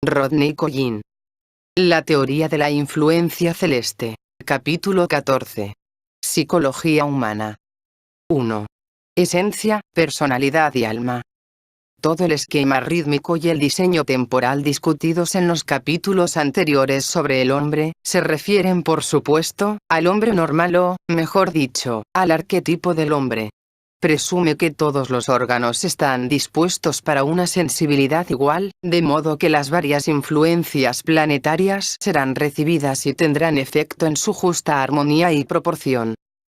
Rodney Collin. La teoría de la influencia celeste. Capítulo 14. Psicología humana. 1. Esencia, personalidad y alma. Todo el esquema rítmico y el diseño temporal discutidos en los capítulos anteriores sobre el hombre, se refieren por supuesto, al hombre normal o, mejor dicho, al arquetipo del hombre. Presume que todos los órganos están dispuestos para una sensibilidad igual, de modo que las varias influencias planetarias serán recibidas y tendrán efecto en su justa armonía y proporción.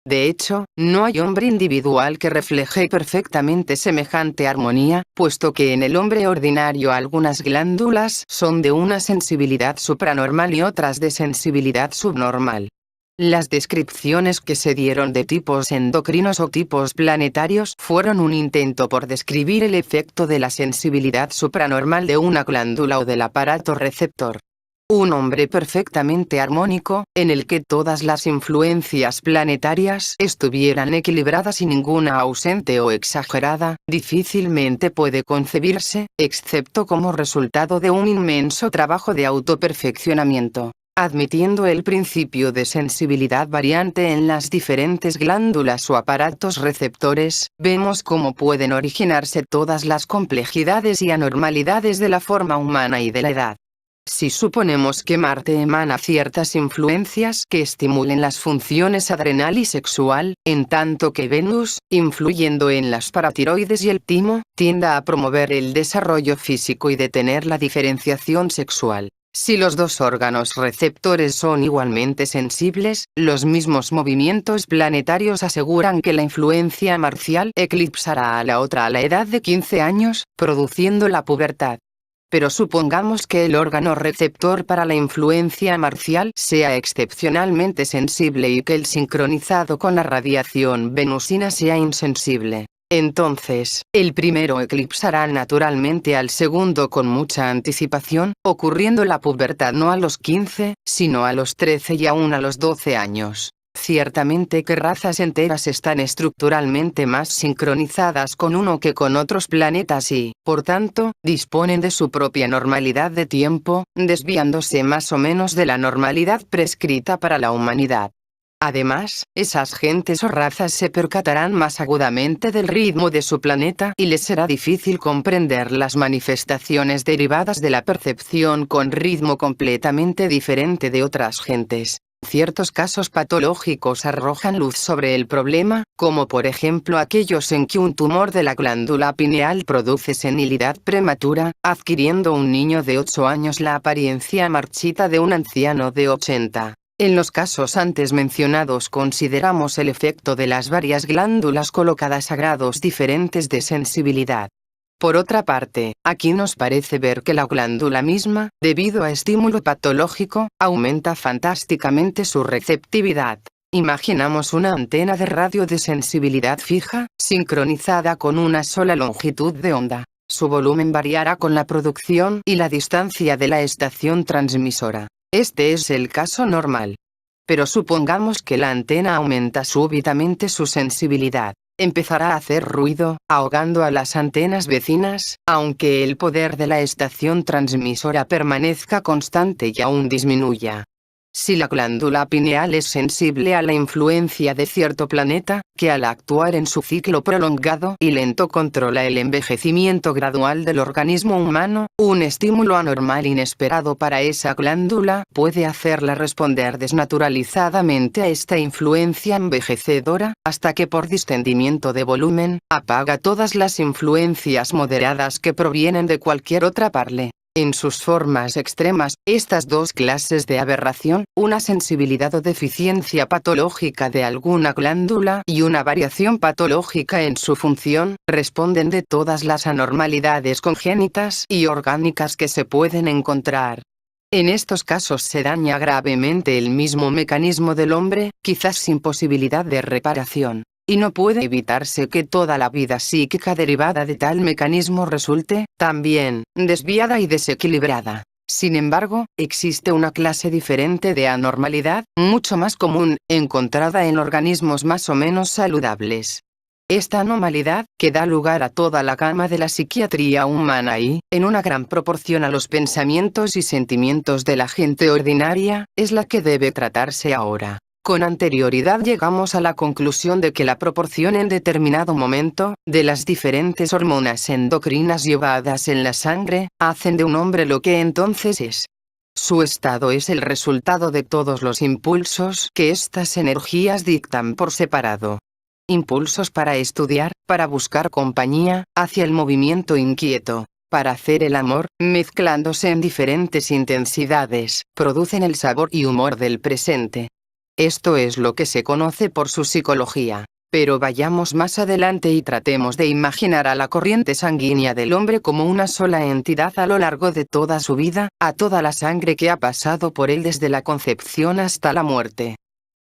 De hecho, no hay hombre individual que refleje perfectamente semejante armonía, puesto que en el hombre ordinario algunas glándulas son de una sensibilidad supranormal y otras de sensibilidad subnormal. Las descripciones que se dieron de tipos endocrinos o tipos planetarios fueron un intento por describir el efecto de la sensibilidad supranormal de una glándula o del aparato receptor. Un hombre perfectamente armónico, en el que todas las influencias planetarias estuvieran equilibradas y ninguna ausente o exagerada, difícilmente puede concebirse, excepto como resultado de un inmenso trabajo de autoperfeccionamiento. Admitiendo el principio de sensibilidad variante en las diferentes glándulas o aparatos receptores, vemos cómo pueden originarse todas las complejidades y anormalidades de la forma humana y de la edad. Si suponemos que Marte emana ciertas influencias que estimulen las funciones adrenal y sexual, en tanto que Venus, influyendo en las paratiroides y el timo, tienda a promover el desarrollo físico y detener la diferenciación sexual. Si los dos órganos receptores son igualmente sensibles, los mismos movimientos planetarios aseguran que la influencia marcial eclipsará a la otra a la edad de 15 años, produciendo la pubertad. Pero supongamos que el órgano receptor para la influencia marcial sea excepcionalmente sensible y que el sincronizado con la radiación venusina sea insensible. Entonces, el primero eclipsará naturalmente al segundo con mucha anticipación, ocurriendo la pubertad no a los 15, sino a los 13 y aún a los 12 años. Ciertamente que razas enteras están estructuralmente más sincronizadas con uno que con otros planetas y, por tanto, disponen de su propia normalidad de tiempo, desviándose más o menos de la normalidad prescrita para la humanidad. Además, esas gentes o razas se percatarán más agudamente del ritmo de su planeta y les será difícil comprender las manifestaciones derivadas de la percepción con ritmo completamente diferente de otras gentes. Ciertos casos patológicos arrojan luz sobre el problema, como por ejemplo aquellos en que un tumor de la glándula pineal produce senilidad prematura, adquiriendo un niño de 8 años la apariencia marchita de un anciano de 80. En los casos antes mencionados consideramos el efecto de las varias glándulas colocadas a grados diferentes de sensibilidad. Por otra parte, aquí nos parece ver que la glándula misma, debido a estímulo patológico, aumenta fantásticamente su receptividad. Imaginamos una antena de radio de sensibilidad fija, sincronizada con una sola longitud de onda. Su volumen variará con la producción y la distancia de la estación transmisora. Este es el caso normal. Pero supongamos que la antena aumenta súbitamente su sensibilidad. Empezará a hacer ruido, ahogando a las antenas vecinas, aunque el poder de la estación transmisora permanezca constante y aún disminuya. Si la glándula pineal es sensible a la influencia de cierto planeta, que al actuar en su ciclo prolongado y lento controla el envejecimiento gradual del organismo humano, un estímulo anormal inesperado para esa glándula puede hacerla responder desnaturalizadamente a esta influencia envejecedora, hasta que por distendimiento de volumen, apaga todas las influencias moderadas que provienen de cualquier otra parte. En sus formas extremas, estas dos clases de aberración, una sensibilidad o deficiencia patológica de alguna glándula y una variación patológica en su función, responden de todas las anormalidades congénitas y orgánicas que se pueden encontrar. En estos casos se daña gravemente el mismo mecanismo del hombre, quizás sin posibilidad de reparación. Y no puede evitarse que toda la vida psíquica derivada de tal mecanismo resulte, también, desviada y desequilibrada. Sin embargo, existe una clase diferente de anormalidad, mucho más común, encontrada en organismos más o menos saludables. Esta anormalidad, que da lugar a toda la gama de la psiquiatría humana y, en una gran proporción a los pensamientos y sentimientos de la gente ordinaria, es la que debe tratarse ahora. Con anterioridad llegamos a la conclusión de que la proporción en determinado momento, de las diferentes hormonas endocrinas llevadas en la sangre, hacen de un hombre lo que entonces es. Su estado es el resultado de todos los impulsos que estas energías dictan por separado. Impulsos para estudiar, para buscar compañía, hacia el movimiento inquieto, para hacer el amor, mezclándose en diferentes intensidades, producen el sabor y humor del presente. Esto es lo que se conoce por su psicología. Pero vayamos más adelante y tratemos de imaginar a la corriente sanguínea del hombre como una sola entidad a lo largo de toda su vida, a toda la sangre que ha pasado por él desde la concepción hasta la muerte.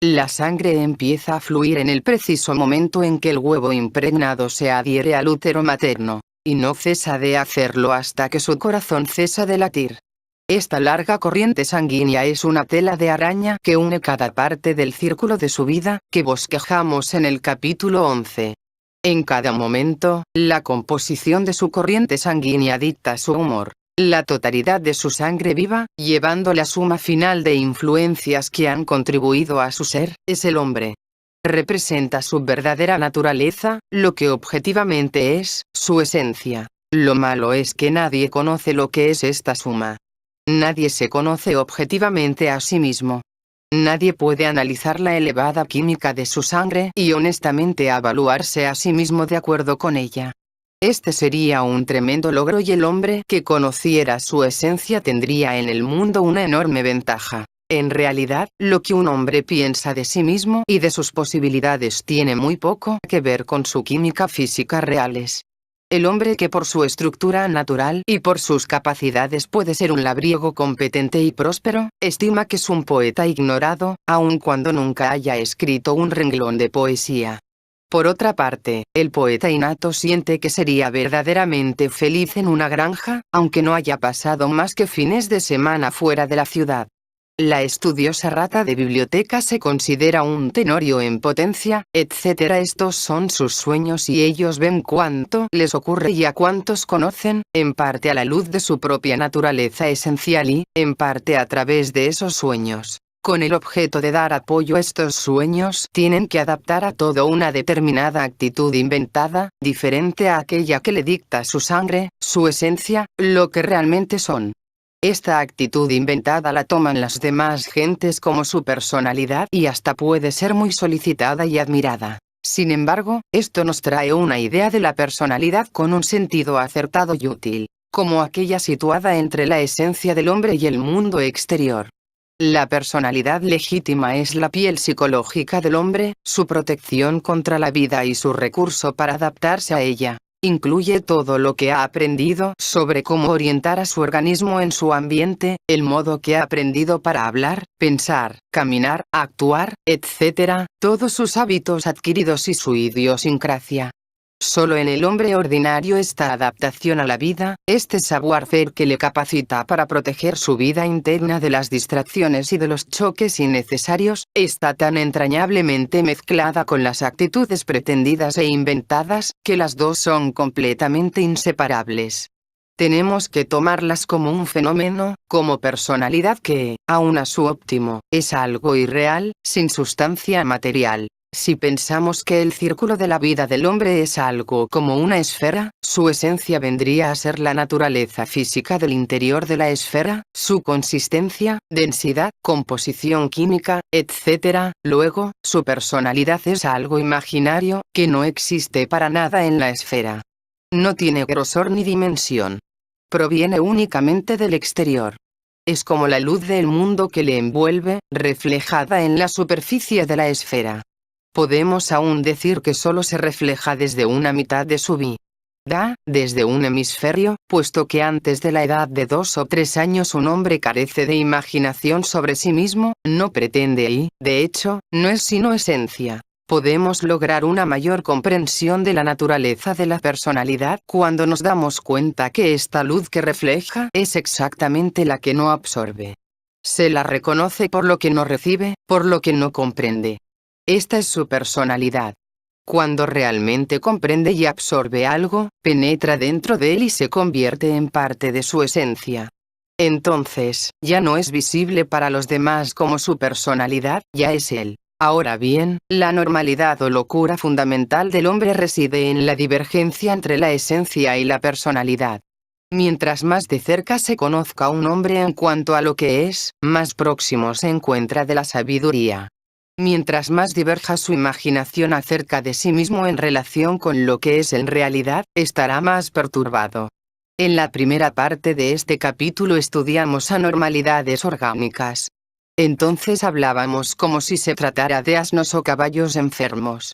La sangre empieza a fluir en el preciso momento en que el huevo impregnado se adhiere al útero materno, y no cesa de hacerlo hasta que su corazón cesa de latir. Esta larga corriente sanguínea es una tela de araña que une cada parte del círculo de su vida, que bosquejamos en el capítulo 11. En cada momento, la composición de su corriente sanguínea dicta su humor. La totalidad de su sangre viva, llevando la suma final de influencias que han contribuido a su ser, es el hombre. Representa su verdadera naturaleza, lo que objetivamente es, su esencia. Lo malo es que nadie conoce lo que es esta suma. Nadie se conoce objetivamente a sí mismo. Nadie puede analizar la elevada química de su sangre y honestamente evaluarse a sí mismo de acuerdo con ella. Este sería un tremendo logro y el hombre que conociera su esencia tendría en el mundo una enorme ventaja. En realidad, lo que un hombre piensa de sí mismo y de sus posibilidades tiene muy poco que ver con su química física reales. El hombre que por su estructura natural y por sus capacidades puede ser un labriego competente y próspero, estima que es un poeta ignorado, aun cuando nunca haya escrito un renglón de poesía. Por otra parte, el poeta innato siente que sería verdaderamente feliz en una granja, aunque no haya pasado más que fines de semana fuera de la ciudad. La estudiosa rata de biblioteca se considera un tenorio en potencia, etc. Estos son sus sueños y ellos ven cuánto les ocurre y a cuántos conocen, en parte a la luz de su propia naturaleza esencial y, en parte a través de esos sueños. Con el objeto de dar apoyo a estos sueños, tienen que adaptar a todo una determinada actitud inventada, diferente a aquella que le dicta su sangre, su esencia, lo que realmente son. Esta actitud inventada la toman las demás gentes como su personalidad y hasta puede ser muy solicitada y admirada. Sin embargo, esto nos trae una idea de la personalidad con un sentido acertado y útil, como aquella situada entre la esencia del hombre y el mundo exterior. La personalidad legítima es la piel psicológica del hombre, su protección contra la vida y su recurso para adaptarse a ella. Incluye todo lo que ha aprendido sobre cómo orientar a su organismo en su ambiente, el modo que ha aprendido para hablar, pensar, caminar, actuar, etc., todos sus hábitos adquiridos y su idiosincrasia. Solo en el hombre ordinario esta adaptación a la vida, este savoir-faire que le capacita para proteger su vida interna de las distracciones y de los choques innecesarios, está tan entrañablemente mezclada con las actitudes pretendidas e inventadas, que las dos son completamente inseparables. Tenemos que tomarlas como un fenómeno, como personalidad que, aun a su óptimo, es algo irreal, sin sustancia material. Si pensamos que el círculo de la vida del hombre es algo como una esfera, su esencia vendría a ser la naturaleza física del interior de la esfera, su consistencia, densidad, composición química, etc. Luego, su personalidad es algo imaginario, que no existe para nada en la esfera. No tiene grosor ni dimensión. Proviene únicamente del exterior. Es como la luz del mundo que le envuelve, reflejada en la superficie de la esfera. Podemos aún decir que solo se refleja desde una mitad de su vida, desde un hemisferio, puesto que antes de la edad de 2 o 3 años un hombre carece de imaginación sobre sí mismo, no pretende y, de hecho, no es sino esencia. Podemos lograr una mayor comprensión de la naturaleza de la personalidad cuando nos damos cuenta que esta luz que refleja es exactamente la que no absorbe. Se la reconoce por lo que no recibe, por lo que no comprende. Esta es su personalidad. Cuando realmente comprende y absorbe algo, penetra dentro de él y se convierte en parte de su esencia. Entonces, ya no es visible para los demás como su personalidad, ya es él. Ahora bien, la normalidad o locura fundamental del hombre reside en la divergencia entre la esencia y la personalidad. Mientras más de cerca se conozca a un hombre en cuanto a lo que es, más próximo se encuentra de la sabiduría. Mientras más diverja su imaginación acerca de sí mismo en relación con lo que es en realidad, estará más perturbado. En la primera parte de este capítulo estudiamos anormalidades orgánicas. Entonces hablábamos como si se tratara de asnos o caballos enfermos.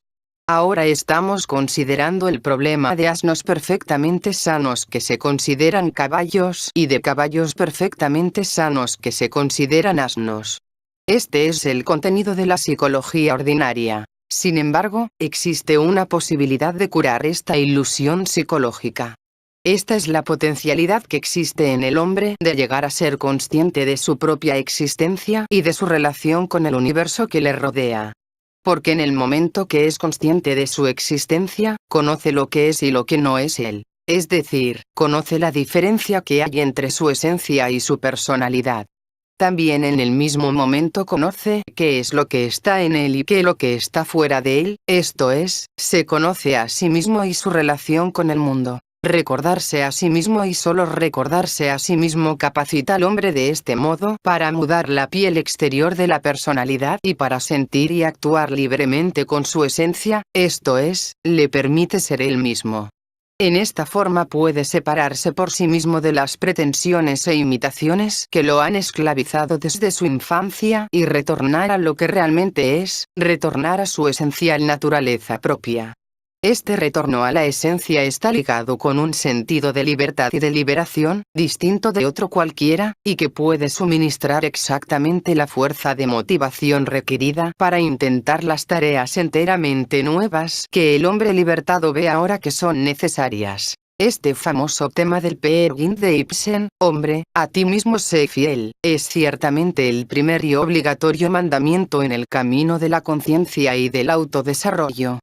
Ahora estamos considerando el problema de asnos perfectamente sanos que se consideran caballos y de caballos perfectamente sanos que se consideran asnos. Este es el contenido de la psicología ordinaria. Sin embargo, existe una posibilidad de curar esta ilusión psicológica. Esta es la potencialidad que existe en el hombre de llegar a ser consciente de su propia existencia y de su relación con el universo que le rodea. Porque en el momento que es consciente de su existencia, conoce lo que es y lo que no es él. Es decir, conoce la diferencia que hay entre su esencia y su personalidad. También en el mismo momento conoce qué es lo que está en él y qué lo que está fuera de él, esto es, se conoce a sí mismo y su relación con el mundo. Recordarse a sí mismo y solo recordarse a sí mismo capacita al hombre de este modo para mudar la piel exterior de la personalidad y para sentir y actuar libremente con su esencia, esto es, le permite ser él mismo. En esta forma puede separarse por sí mismo de las pretensiones e imitaciones que lo han esclavizado desde su infancia y retornar a lo que realmente es, retornar a su esencial naturaleza propia. Este retorno a la esencia está ligado con un sentido de libertad y de liberación, distinto de otro cualquiera, y que puede suministrar exactamente la fuerza de motivación requerida para intentar las tareas enteramente nuevas que el hombre libertado ve ahora que son necesarias. Este famoso tema del Peer Gynt de Ibsen, hombre, a ti mismo sé fiel, es ciertamente el primer y obligatorio mandamiento en el camino de la conciencia y del autodesarrollo.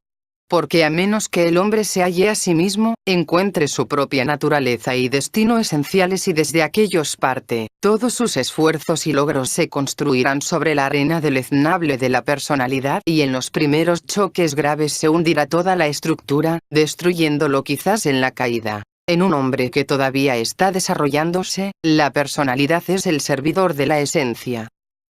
Porque a menos que el hombre se halle a sí mismo, encuentre su propia naturaleza y destino esenciales y desde aquellos parte, todos sus esfuerzos y logros se construirán sobre la arena deleznable de la personalidad y en los primeros choques graves se hundirá toda la estructura, destruyéndolo quizás en la caída. En un hombre que todavía está desarrollándose, la personalidad es el servidor de la esencia.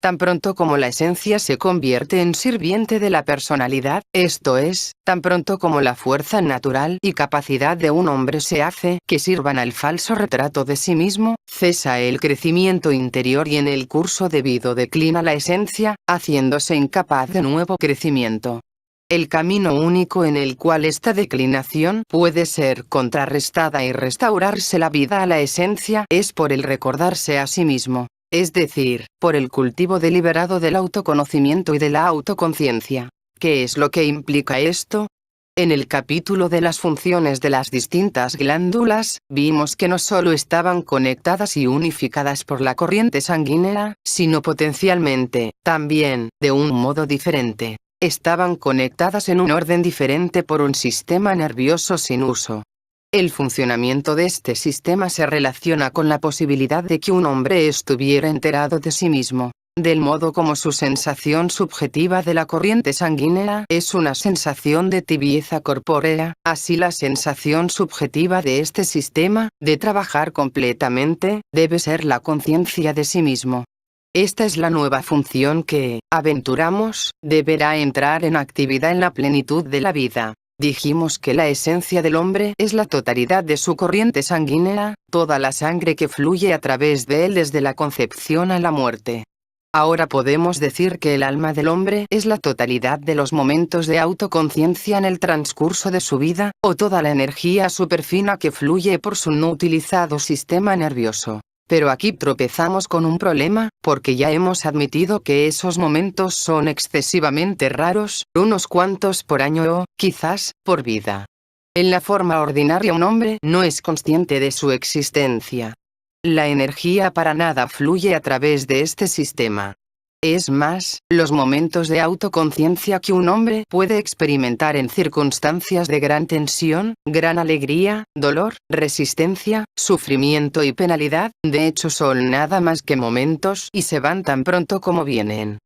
Tan pronto como la esencia se convierte en sirviente de la personalidad, esto es, tan pronto como la fuerza natural y capacidad de un hombre se hace que sirvan al falso retrato de sí mismo, cesa el crecimiento interior y en el curso debido declina la esencia, haciéndose incapaz de nuevo crecimiento. El camino único en el cual esta declinación puede ser contrarrestada y restaurarse la vida a la esencia es por el recordarse a sí mismo. Es decir, por el cultivo deliberado del autoconocimiento y de la autoconciencia. ¿Qué es lo que implica esto? En el capítulo de las funciones de las distintas glándulas, vimos que no solo estaban conectadas y unificadas por la corriente sanguínea, sino potencialmente, también, de un modo diferente. Estaban conectadas en un orden diferente por un sistema nervioso sin uso. El funcionamiento de este sistema se relaciona con la posibilidad de que un hombre estuviera enterado de sí mismo, del modo como su sensación subjetiva de la corriente sanguínea es una sensación de tibieza corpórea, así la sensación subjetiva de este sistema, de trabajar completamente, debe ser la conciencia de sí mismo. Esta es la nueva función que, aventuramos, deberá entrar en actividad en la plenitud de la vida. Dijimos que la esencia del hombre es la totalidad de su corriente sanguínea, toda la sangre que fluye a través de él desde la concepción a la muerte. Ahora podemos decir que el alma del hombre es la totalidad de los momentos de autoconciencia en el transcurso de su vida, o toda la energía superfina que fluye por su no utilizado sistema nervioso. Pero aquí tropezamos con un problema, porque ya hemos admitido que esos momentos son excesivamente raros, unos cuantos por año o, quizás, por vida. En la forma ordinaria un hombre no es consciente de su existencia. La energía para nada fluye a través de este sistema. Es más, los momentos de autoconciencia que un hombre puede experimentar en circunstancias de gran tensión, gran alegría, dolor, resistencia, sufrimiento y penalidad, de hecho son nada más que momentos y se van tan pronto como vienen.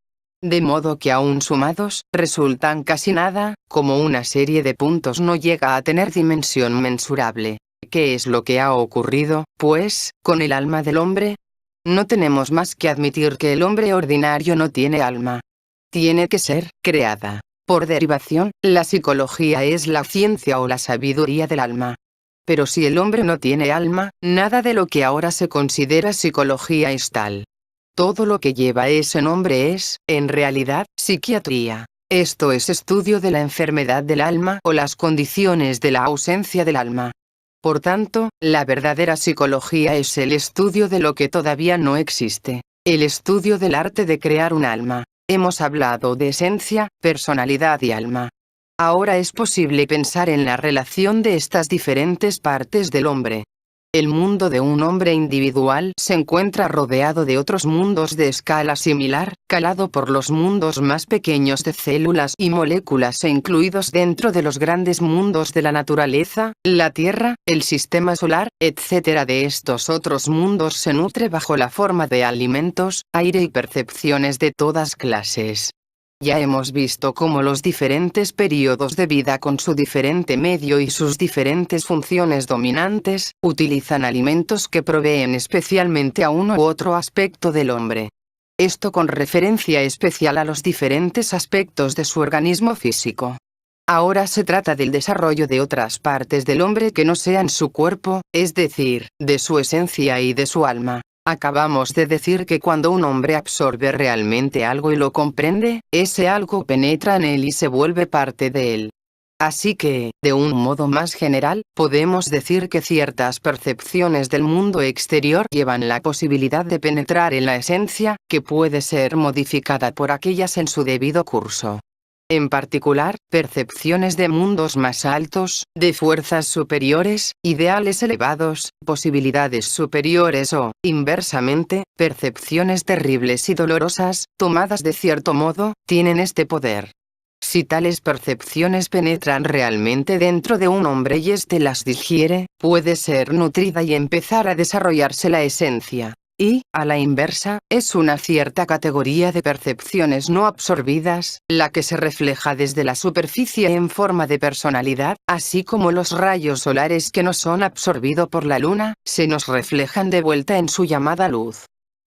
De modo que aún sumados, resultan casi nada, como una serie de puntos no llega a tener dimensión mensurable. ¿Qué es lo que ha ocurrido, pues, con el alma del hombre? No tenemos más que admitir que el hombre ordinario no tiene alma. Tiene que ser creada. Por derivación, la psicología es la ciencia o la sabiduría del alma. Pero si el hombre no tiene alma, nada de lo que ahora se considera psicología es tal. Todo lo que lleva ese nombre es, en realidad, psiquiatría. Esto es estudio de la enfermedad del alma o las condiciones de la ausencia del alma. Por tanto, la verdadera psicología es el estudio de lo que todavía no existe, el estudio del arte de crear un alma. Hemos hablado de esencia, personalidad y alma. Ahora es posible pensar en la relación de estas diferentes partes del hombre. El mundo de un hombre individual se encuentra rodeado de otros mundos de escala similar, calado por los mundos más pequeños de células y moléculas e incluidos dentro de los grandes mundos de la naturaleza, la Tierra, el sistema solar, etc. De estos otros mundos se nutre bajo la forma de alimentos, aire y percepciones de todas clases. Ya hemos visto cómo los diferentes periodos de vida con su diferente medio y sus diferentes funciones dominantes, utilizan alimentos que proveen especialmente a uno u otro aspecto del hombre. Esto con referencia especial a los diferentes aspectos de su organismo físico. Ahora se trata del desarrollo de otras partes del hombre que no sean su cuerpo, es decir, de su esencia y de su alma. Acabamos de decir que cuando un hombre absorbe realmente algo y lo comprende, ese algo penetra en él y se vuelve parte de él. Así que, de un modo más general, podemos decir que ciertas percepciones del mundo exterior llevan la posibilidad de penetrar en la esencia, que puede ser modificada por aquellas en su debido curso. En particular, percepciones de mundos más altos, de fuerzas superiores, ideales elevados, posibilidades superiores o, inversamente, percepciones terribles y dolorosas, tomadas de cierto modo, tienen este poder. Si tales percepciones penetran realmente dentro de un hombre y éste las digiere, puede ser nutrida y empezar a desarrollarse la esencia. Y, a la inversa, es una cierta categoría de percepciones no absorbidas, la que se refleja desde la superficie en forma de personalidad, así como los rayos solares que no son absorbidos por la luna, se nos reflejan de vuelta en su llamada luz.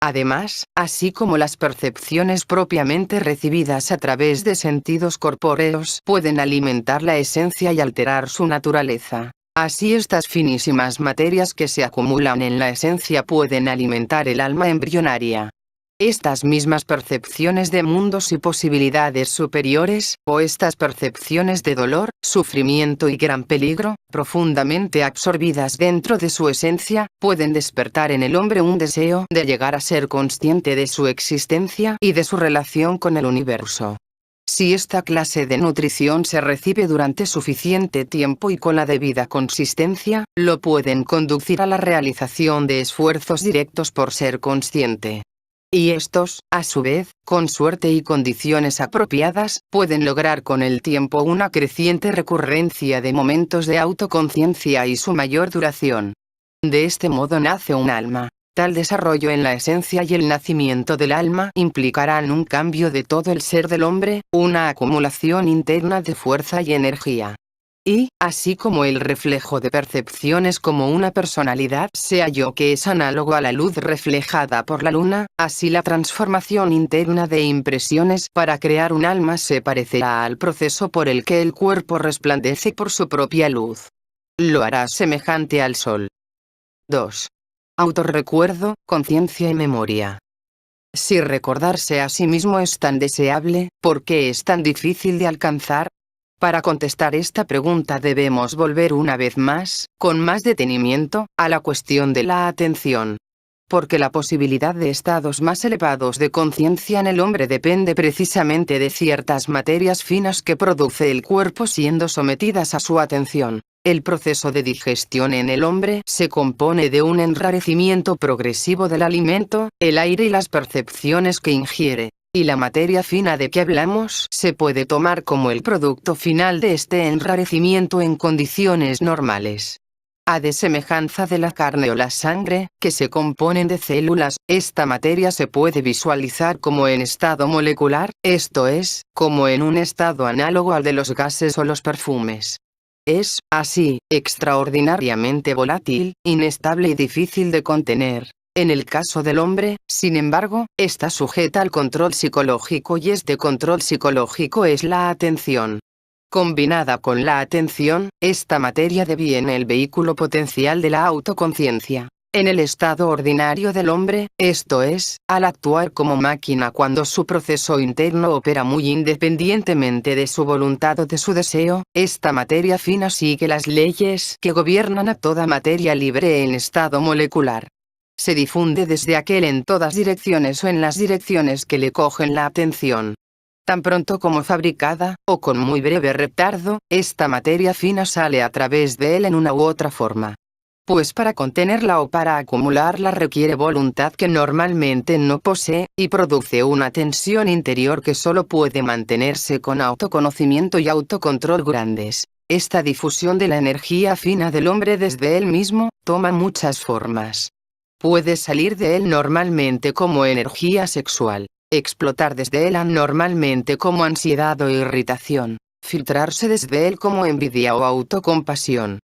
Además, así como las percepciones propiamente recibidas a través de sentidos corpóreos pueden alimentar la esencia y alterar su naturaleza. Así estas finísimas materias que se acumulan en la esencia pueden alimentar el alma embrionaria. Estas mismas percepciones de mundos y posibilidades superiores, o estas percepciones de dolor, sufrimiento y gran peligro, profundamente absorbidas dentro de su esencia, pueden despertar en el hombre un deseo de llegar a ser consciente de su existencia y de su relación con el universo. Si esta clase de nutrición se recibe durante suficiente tiempo y con la debida consistencia, lo pueden conducir a la realización de esfuerzos directos por ser consciente. Y estos, a su vez, con suerte y condiciones apropiadas, pueden lograr con el tiempo una creciente recurrencia de momentos de autoconciencia y su mayor duración. De este modo nace un alma. Tal desarrollo en la esencia y el nacimiento del alma implicarán un cambio de todo el ser del hombre, una acumulación interna de fuerza y energía. Y, así como el reflejo de percepciones como una personalidad se halló que es análogo a la luz reflejada por la luna, así la transformación interna de impresiones para crear un alma se parecerá al proceso por el que el cuerpo resplandece por su propia luz. Lo hará semejante al sol. 2. Autorrecuerdo, conciencia y memoria. Si recordarse a sí mismo es tan deseable, ¿por qué es tan difícil de alcanzar? Para contestar esta pregunta debemos volver una vez más, con más detenimiento, a la cuestión de la atención. Porque la posibilidad de estados más elevados de conciencia en el hombre depende precisamente de ciertas materias finas que produce el cuerpo siendo sometidas a su atención. El proceso de digestión en el hombre se compone de un enrarecimiento progresivo del alimento, el aire y las percepciones que ingiere. y la materia fina de que hablamos se puede tomar como el producto final de este enrarecimiento en condiciones normales. A de semejanza de la carne o la sangre, que se componen de células, esta materia se puede visualizar como en estado molecular, esto es, como en un estado análogo al de los gases o los perfumes. Es, así, extraordinariamente volátil, inestable y difícil de contener. En el caso del hombre, sin embargo, está sujeta al control psicológico y este control psicológico es la atención. Combinada con la atención, esta materia deviene el vehículo potencial de la autoconciencia. En el estado ordinario del hombre, esto es, al actuar como máquina cuando su proceso interno opera muy independientemente de su voluntad o de su deseo, esta materia fina sigue las leyes que gobiernan a toda materia libre en estado molecular. Se difunde desde aquel en todas direcciones o en las direcciones que le cogen la atención. Tan pronto como fabricada, o con muy breve retardo, esta materia fina sale a través de él en una u otra forma. Pues para contenerla o para acumularla requiere voluntad que normalmente no posee, y produce una tensión interior que solo puede mantenerse con autoconocimiento y autocontrol grandes. Esta difusión de la energía fina del hombre desde él mismo, toma muchas formas. Puede salir de él normalmente como energía sexual, explotar desde él anormalmente como ansiedad o irritación, filtrarse desde él como envidia o autocompasión.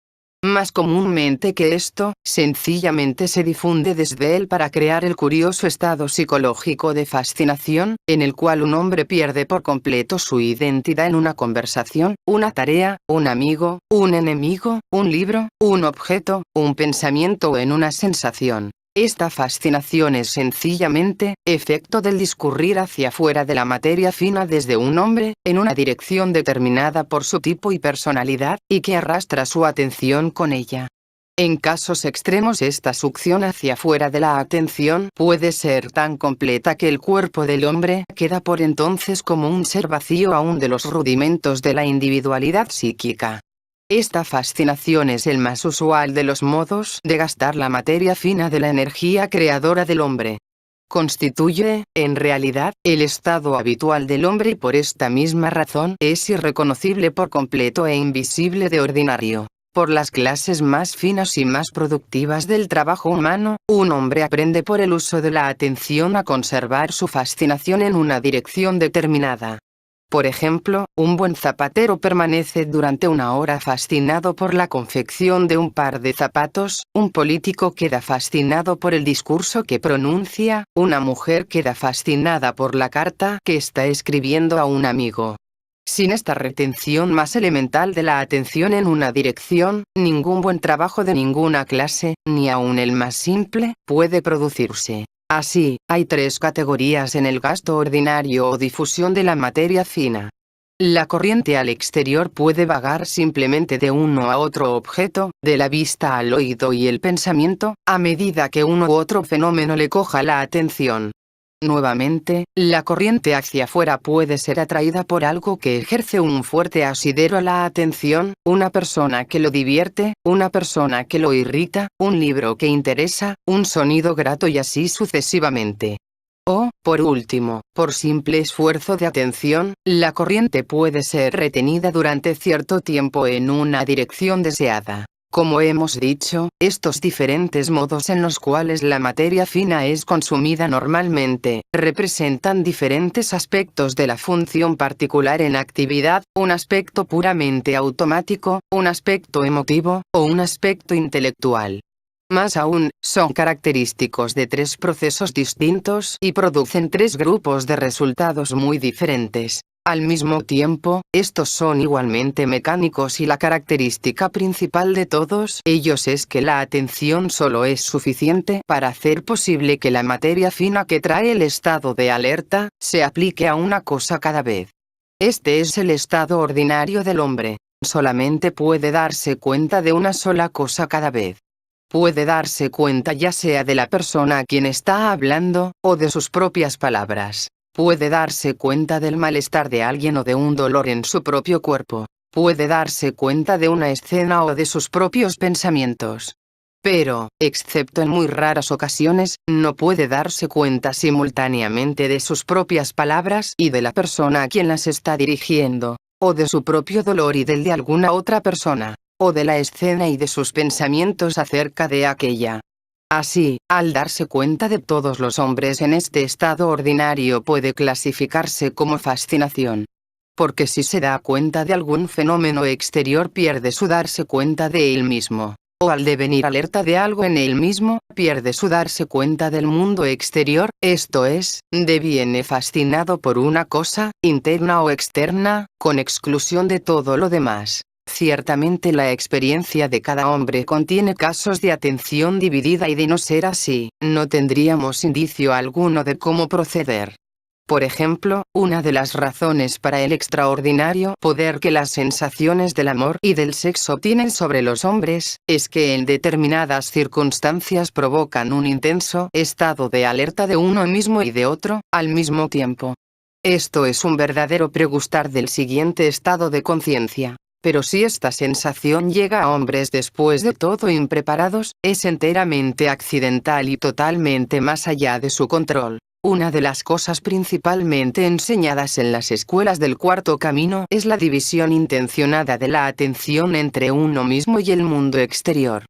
Más comúnmente que esto, sencillamente se difunde desde él para crear el curioso estado psicológico de fascinación, en el cual un hombre pierde por completo su identidad en una conversación, una tarea, un amigo, un enemigo, un libro, un objeto, un pensamiento o en una sensación. Esta fascinación es sencillamente, efecto del discurrir hacia fuera de la materia fina desde un hombre, en una dirección determinada por su tipo y personalidad, y que arrastra su atención con ella. En casos extremos esta succión hacia fuera de la atención puede ser tan completa que el cuerpo del hombre queda por entonces como un ser vacío aún de los rudimentos de la individualidad psíquica. Esta fascinación es el más usual de los modos de gastar la materia fina de la energía creadora del hombre. Constituye, en realidad, el estado habitual del hombre y por esta misma razón es irreconocible por completo e invisible de ordinario. Por las clases más finas y más productivas del trabajo humano, un hombre aprende por el uso de la atención a conservar su fascinación en una dirección determinada. Por ejemplo, un buen zapatero permanece durante una hora fascinado por la confección de un par de zapatos, un político queda fascinado por el discurso que pronuncia, una mujer queda fascinada por la carta que está escribiendo a un amigo. Sin esta retención más elemental de la atención en una dirección, ningún buen trabajo de ninguna clase, ni aun el más simple, puede producirse. Así, hay tres categorías en el gasto ordinario o difusión de la materia fina. La corriente al exterior puede vagar simplemente de uno a otro objeto, de la vista al oído y el pensamiento, a medida que uno u otro fenómeno le coja la atención. Nuevamente, la corriente hacia afuera puede ser atraída por algo que ejerce un fuerte asidero a la atención, una persona que lo divierte, una persona que lo irrita, un libro que interesa, un sonido grato y así sucesivamente. O, por último, por simple esfuerzo de atención, la corriente puede ser retenida durante cierto tiempo en una dirección deseada. Como hemos dicho, estos diferentes modos en los cuales la materia fina es consumida normalmente, representan diferentes aspectos de la función particular en actividad, un aspecto puramente automático, un aspecto emotivo, o un aspecto intelectual. Más aún, son característicos de tres procesos distintos y producen tres grupos de resultados muy diferentes. Al mismo tiempo, estos son igualmente mecánicos y la característica principal de todos ellos es que la atención solo es suficiente para hacer posible que la materia fina que trae el estado de alerta, se aplique a una cosa cada vez. Este es el estado ordinario del hombre. Solamente puede darse cuenta de una sola cosa cada vez. Puede darse cuenta ya sea de la persona a quien está hablando, o de sus propias palabras. Puede darse cuenta del malestar de alguien o de un dolor en su propio cuerpo. Puede darse cuenta de una escena o de sus propios pensamientos. Pero, excepto en muy raras ocasiones, no puede darse cuenta simultáneamente de sus propias palabras y de la persona a quien las está dirigiendo, o de su propio dolor y del de alguna otra persona, o de la escena y de sus pensamientos acerca de aquella. Así, al darse cuenta de todos los hombres en este estado ordinario puede clasificarse como fascinación. Porque si se da cuenta de algún fenómeno exterior pierde su darse cuenta de él mismo. O al devenir alerta de algo en él mismo, pierde su darse cuenta del mundo exterior, esto es, deviene fascinado por una cosa, interna o externa, con exclusión de todo lo demás. Ciertamente la experiencia de cada hombre contiene casos de atención dividida y de no ser así, no tendríamos indicio alguno de cómo proceder. Por ejemplo, una de las razones para el extraordinario poder que las sensaciones del amor y del sexo tienen sobre los hombres, es que en determinadas circunstancias provocan un intenso estado de alerta de uno mismo y de otro, al mismo tiempo. Esto es un verdadero pregustar del siguiente estado de conciencia. Pero si esta sensación llega a hombres después de todo impreparados, es enteramente accidental y totalmente más allá de su control. Una de las cosas principalmente enseñadas en las escuelas del cuarto camino es la división intencionada de la atención entre uno mismo y el mundo exterior.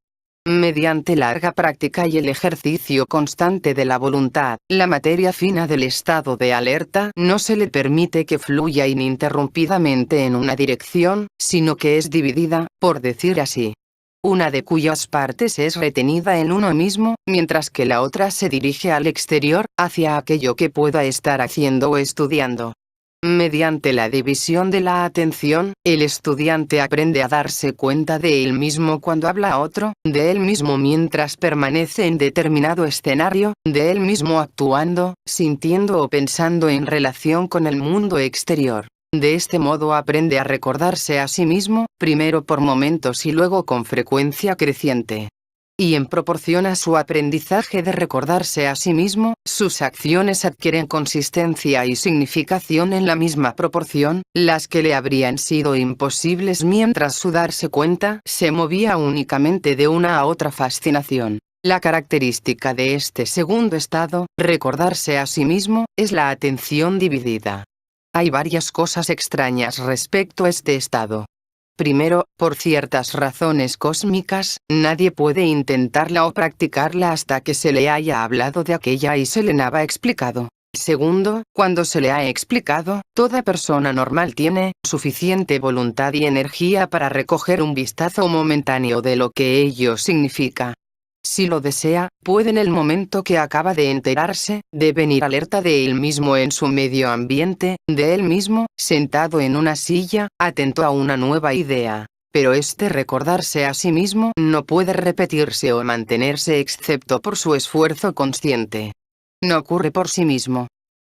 Mediante larga práctica y el ejercicio constante de la voluntad, la materia fina del estado de alerta no se le permite que fluya ininterrumpidamente en una dirección, sino que es dividida, por decir así. Una de cuyas partes es retenida en uno mismo, mientras que la otra se dirige al exterior, hacia aquello que pueda estar haciendo o estudiando. Mediante la división de la atención, el estudiante aprende a darse cuenta de él mismo cuando habla a otro, de él mismo mientras permanece en determinado escenario, de él mismo actuando, sintiendo o pensando en relación con el mundo exterior. De este modo aprende a recordarse a sí mismo, primero por momentos y luego con frecuencia creciente. Y en proporción a su aprendizaje de recordarse a sí mismo, sus acciones adquieren consistencia y significación en la misma proporción, las que le habrían sido imposibles mientras su darse cuenta se movía únicamente de una a otra fascinación. La característica de este segundo estado, recordarse a sí mismo, es la atención dividida. Hay varias cosas extrañas respecto a este estado. Primero, por ciertas razones cósmicas, nadie puede intentarla o practicarla hasta que se le haya hablado de aquella y se le haya explicado. Segundo, cuando se le ha explicado, toda persona normal tiene suficiente voluntad y energía para recoger un vistazo momentáneo de lo que ello significa. Si lo desea, puede en el momento que acaba de enterarse, devenir alerta de él mismo en su medio ambiente, de él mismo, sentado en una silla, atento a una nueva idea. Pero este recordarse a sí mismo no puede repetirse o mantenerse excepto por su esfuerzo consciente. No ocurre por sí mismo.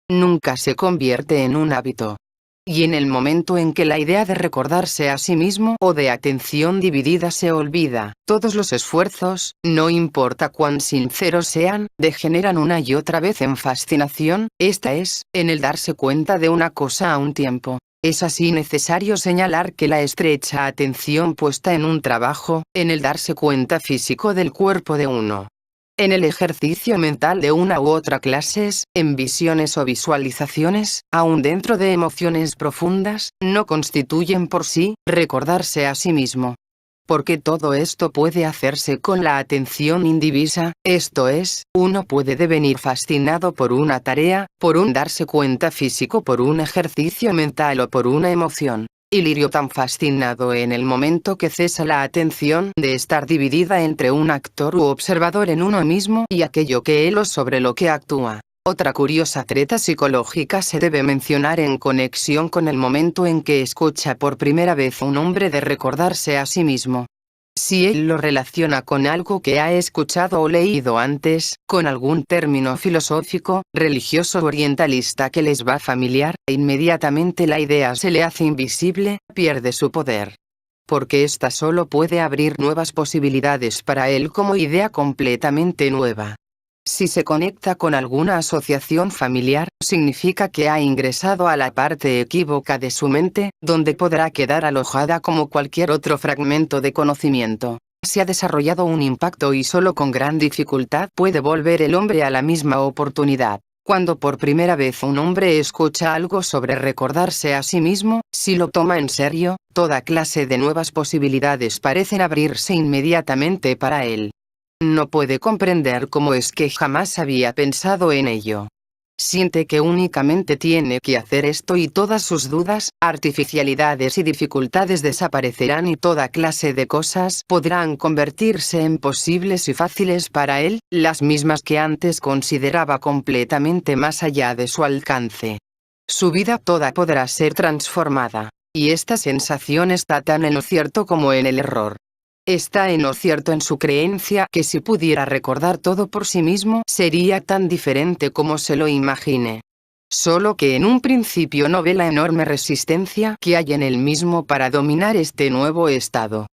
Nunca se convierte en un hábito. Y en el momento en que la idea de recordarse a sí mismo o de atención dividida se olvida, todos los esfuerzos, no importa cuán sinceros sean, degeneran una y otra vez en fascinación, esta es, en el darse cuenta de una cosa a un tiempo. Es así necesario señalar que la estrecha atención puesta en un trabajo, en el darse cuenta físico del cuerpo de uno, en el ejercicio mental de una u otra clase, en visiones o visualizaciones, aun dentro de emociones profundas, no constituyen por sí, recordarse a sí mismo. Porque todo esto puede hacerse con la atención indivisa, esto es, uno puede devenir fascinado por una tarea, por un darse cuenta físico, por un ejercicio mental o por una emoción. Y Lirio tan fascinado en el momento que cesa la atención de estar dividida entre un actor u observador en uno mismo y aquello que él o sobre lo que actúa. Otra curiosa treta psicológica se debe mencionar en conexión con el momento en que escucha por primera vez a un hombre de recordarse a sí mismo. Si él lo relaciona con algo que ha escuchado o leído antes, con algún término filosófico, religioso o orientalista que les va familiar, inmediatamente la idea se le hace invisible, pierde su poder. Porque ésta solo puede abrir nuevas posibilidades para él como idea completamente nueva. Si se conecta con alguna asociación familiar, significa que ha ingresado a la parte equívoca de su mente, donde podrá quedar alojada como cualquier otro fragmento de conocimiento. se ha desarrollado un impacto y solo con gran dificultad puede volver el hombre a la misma oportunidad. Cuando por primera vez un hombre escucha algo sobre recordarse a sí mismo, si lo toma en serio, toda clase de nuevas posibilidades parecen abrirse inmediatamente para él. No puede comprender cómo es que jamás había pensado en ello. Siente que únicamente tiene que hacer esto y todas sus dudas, artificialidades y dificultades desaparecerán y toda clase de cosas podrán convertirse en posibles y fáciles para él, las mismas que antes consideraba completamente más allá de su alcance. Su vida toda podrá ser transformada. Y esta sensación está tan en lo cierto como en el error. Está en lo cierto en su creencia que si pudiera recordar todo por sí mismo sería tan diferente como se lo imagine. Solo que en un principio no ve la enorme resistencia que hay en él mismo para dominar este nuevo estado.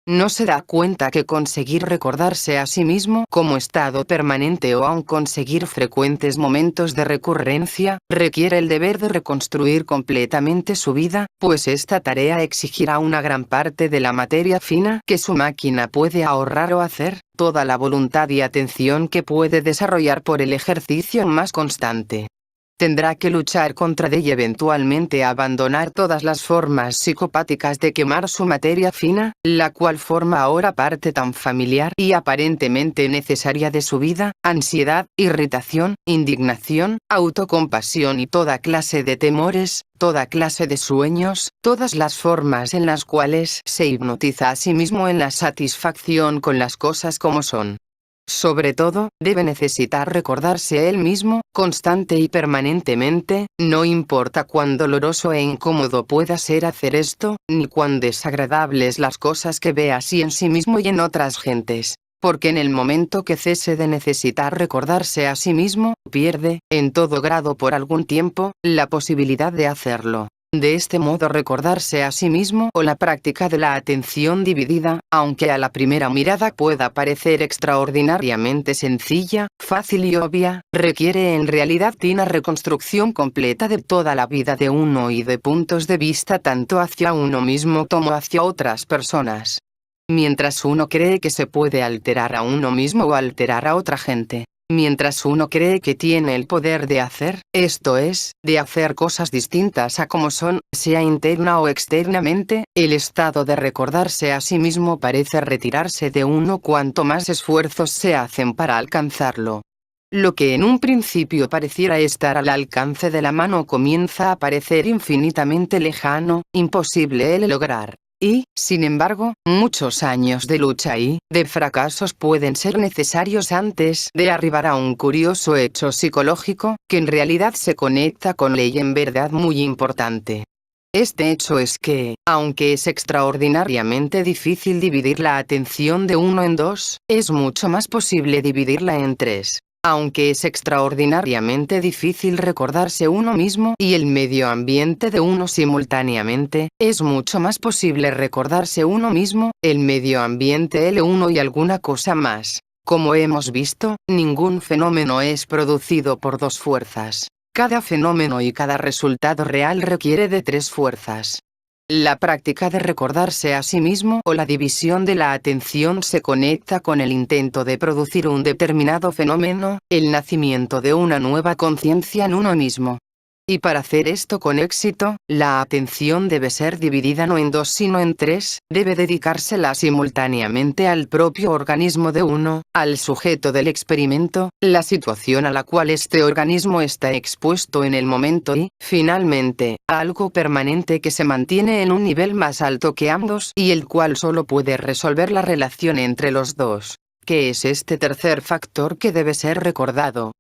No se da cuenta que conseguir recordarse a sí mismo como estado permanente o aun conseguir frecuentes momentos de recurrencia, requiere el deber de reconstruir completamente su vida, pues esta tarea exigirá una gran parte de la materia fina que su máquina puede ahorrar o hacer, toda la voluntad y atención que puede desarrollar por el ejercicio más constante. Tendrá que luchar contra ella y eventualmente abandonar todas las formas psicopáticas de quemar su materia fina, la cual forma ahora parte tan familiar y aparentemente necesaria de su vida, ansiedad, irritación, indignación, autocompasión y toda clase de temores, toda clase de sueños, todas las formas en las cuales se hipnotiza a sí mismo en la satisfacción con las cosas como son. Sobre todo, debe necesitar recordarse a él mismo, constante y permanentemente, no importa cuán doloroso e incómodo pueda ser hacer esto, ni cuán desagradables las cosas que ve así en sí mismo y en otras gentes. Porque en el momento que cese de necesitar recordarse a sí mismo, pierde, en todo grado por algún tiempo, la posibilidad de hacerlo. De este modo recordarse a sí mismo o la práctica de la atención dividida, aunque a la primera mirada pueda parecer extraordinariamente sencilla, fácil y obvia, requiere en realidad una reconstrucción completa de toda la vida de uno y de puntos de vista tanto hacia uno mismo como hacia otras personas. Mientras uno cree que se puede alterar a uno mismo o alterar a otra gente, mientras uno cree que tiene el poder de hacer, esto es, de hacer cosas distintas a como son, sea interna o externamente, el estado de recordarse a sí mismo parece retirarse de uno cuanto más esfuerzos se hacen para alcanzarlo. Lo que en un principio pareciera estar al alcance de la mano comienza a parecer infinitamente lejano, imposible de lograr. Y, sin embargo, muchos años de lucha y de fracasos pueden ser necesarios antes de arribar a un curioso hecho psicológico, que en realidad se conecta con ley en verdad muy importante. Este hecho es que, aunque es extraordinariamente difícil dividir la atención de uno en dos, es mucho más posible dividirla en tres. Aunque es extraordinariamente difícil recordarse uno mismo y el medio ambiente de uno simultáneamente, es mucho más posible recordarse uno mismo, el medio ambiente L1 y alguna cosa más. Como hemos visto, ningún fenómeno es producido por dos fuerzas. Cada fenómeno y cada resultado real requiere de tres fuerzas. La práctica de recordarse a sí mismo o la división de la atención se conecta con el intento de producir un determinado fenómeno, el nacimiento de una nueva conciencia en uno mismo. Y para hacer esto con éxito, la atención debe ser dividida no en dos sino en tres, debe dedicársela simultáneamente al propio organismo de uno, al sujeto del experimento, la situación a la cual este organismo está expuesto en el momento y, finalmente, a algo permanente que se mantiene en un nivel más alto que ambos y el cual solo puede resolver la relación entre los dos. ¿Qué es este tercer factor que debe ser recordado?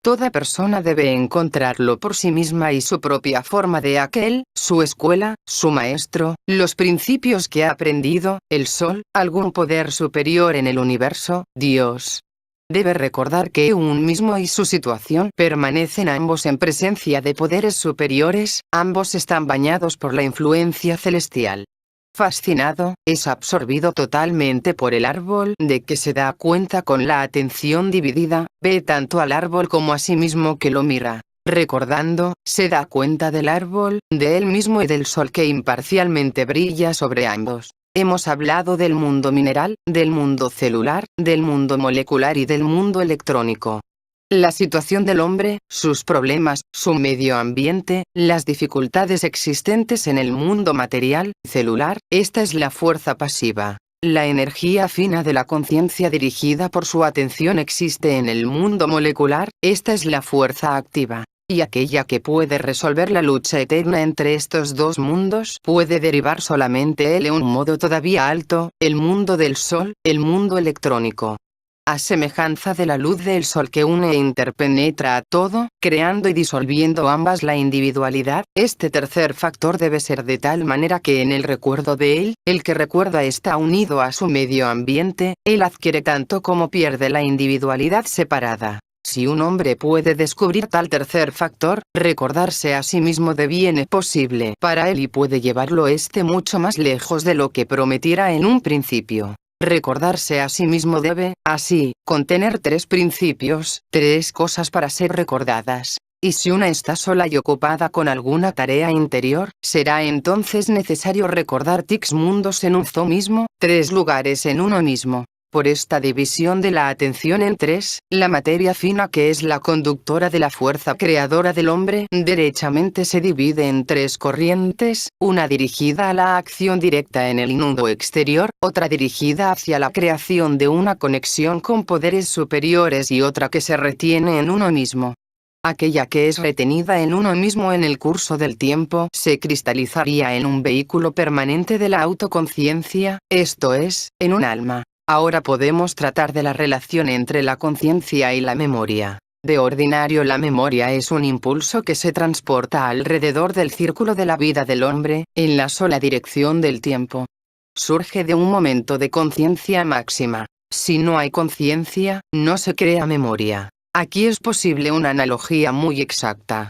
Toda persona debe encontrarlo por sí misma y su propia forma de aquel, su escuela, su maestro, los principios que ha aprendido, el sol, algún poder superior en el universo, Dios. Debe recordar que un mismo y su situación permanecen ambos en presencia de poderes superiores, ambos están bañados por la influencia celestial. Fascinado, es absorbido totalmente por el árbol de que se da cuenta con la atención dividida, ve tanto al árbol como a sí mismo que lo mira. Recordando, se da cuenta del árbol, de él mismo y del sol que imparcialmente brilla sobre ambos. Hemos hablado del mundo mineral, del mundo celular, del mundo molecular y del mundo electrónico. La situación del hombre, sus problemas, su medio ambiente, las dificultades existentes en el mundo material, celular, esta es la fuerza pasiva. La energía fina de la conciencia dirigida por su atención existe en el mundo molecular, esta es la fuerza activa. Y aquella que puede resolver la lucha eterna entre estos dos mundos puede derivar solamente de un modo todavía alto, el mundo del sol, el mundo electrónico. A semejanza de la luz del sol que une e interpenetra a todo, creando y disolviendo ambas la individualidad, este tercer factor debe ser de tal manera que en el recuerdo de él, el que recuerda está unido a su medio ambiente, él adquiere tanto como pierde la individualidad separada. Si un hombre puede descubrir tal tercer factor, recordarse a sí mismo deviene posible para él y puede llevarlo mucho más lejos de lo que prometiera en un principio. Recordarse a sí mismo debe, así, contener tres principios, tres cosas para ser recordadas. Y si una está sola y ocupada con alguna tarea interior, será entonces necesario recordar tres mundos en uno mismo, tres lugares en uno mismo. Por esta división de la atención en tres, la materia fina que es la conductora de la fuerza creadora del hombre, derechamente se divide en tres corrientes, una dirigida a la acción directa en el mundo exterior, otra dirigida hacia la creación de una conexión con poderes superiores y otra que se retiene en uno mismo. Aquella que es retenida en uno mismo en el curso del tiempo se cristalizaría en un vehículo permanente de la autoconciencia, esto es, en un alma. Ahora podemos tratar de la relación entre la conciencia y la memoria. De ordinario la memoria es un impulso que se transporta alrededor del círculo de la vida del hombre, en la sola dirección del tiempo. Surge de un momento de conciencia máxima. Si no hay conciencia, no se crea memoria. Aquí es posible una analogía muy exacta.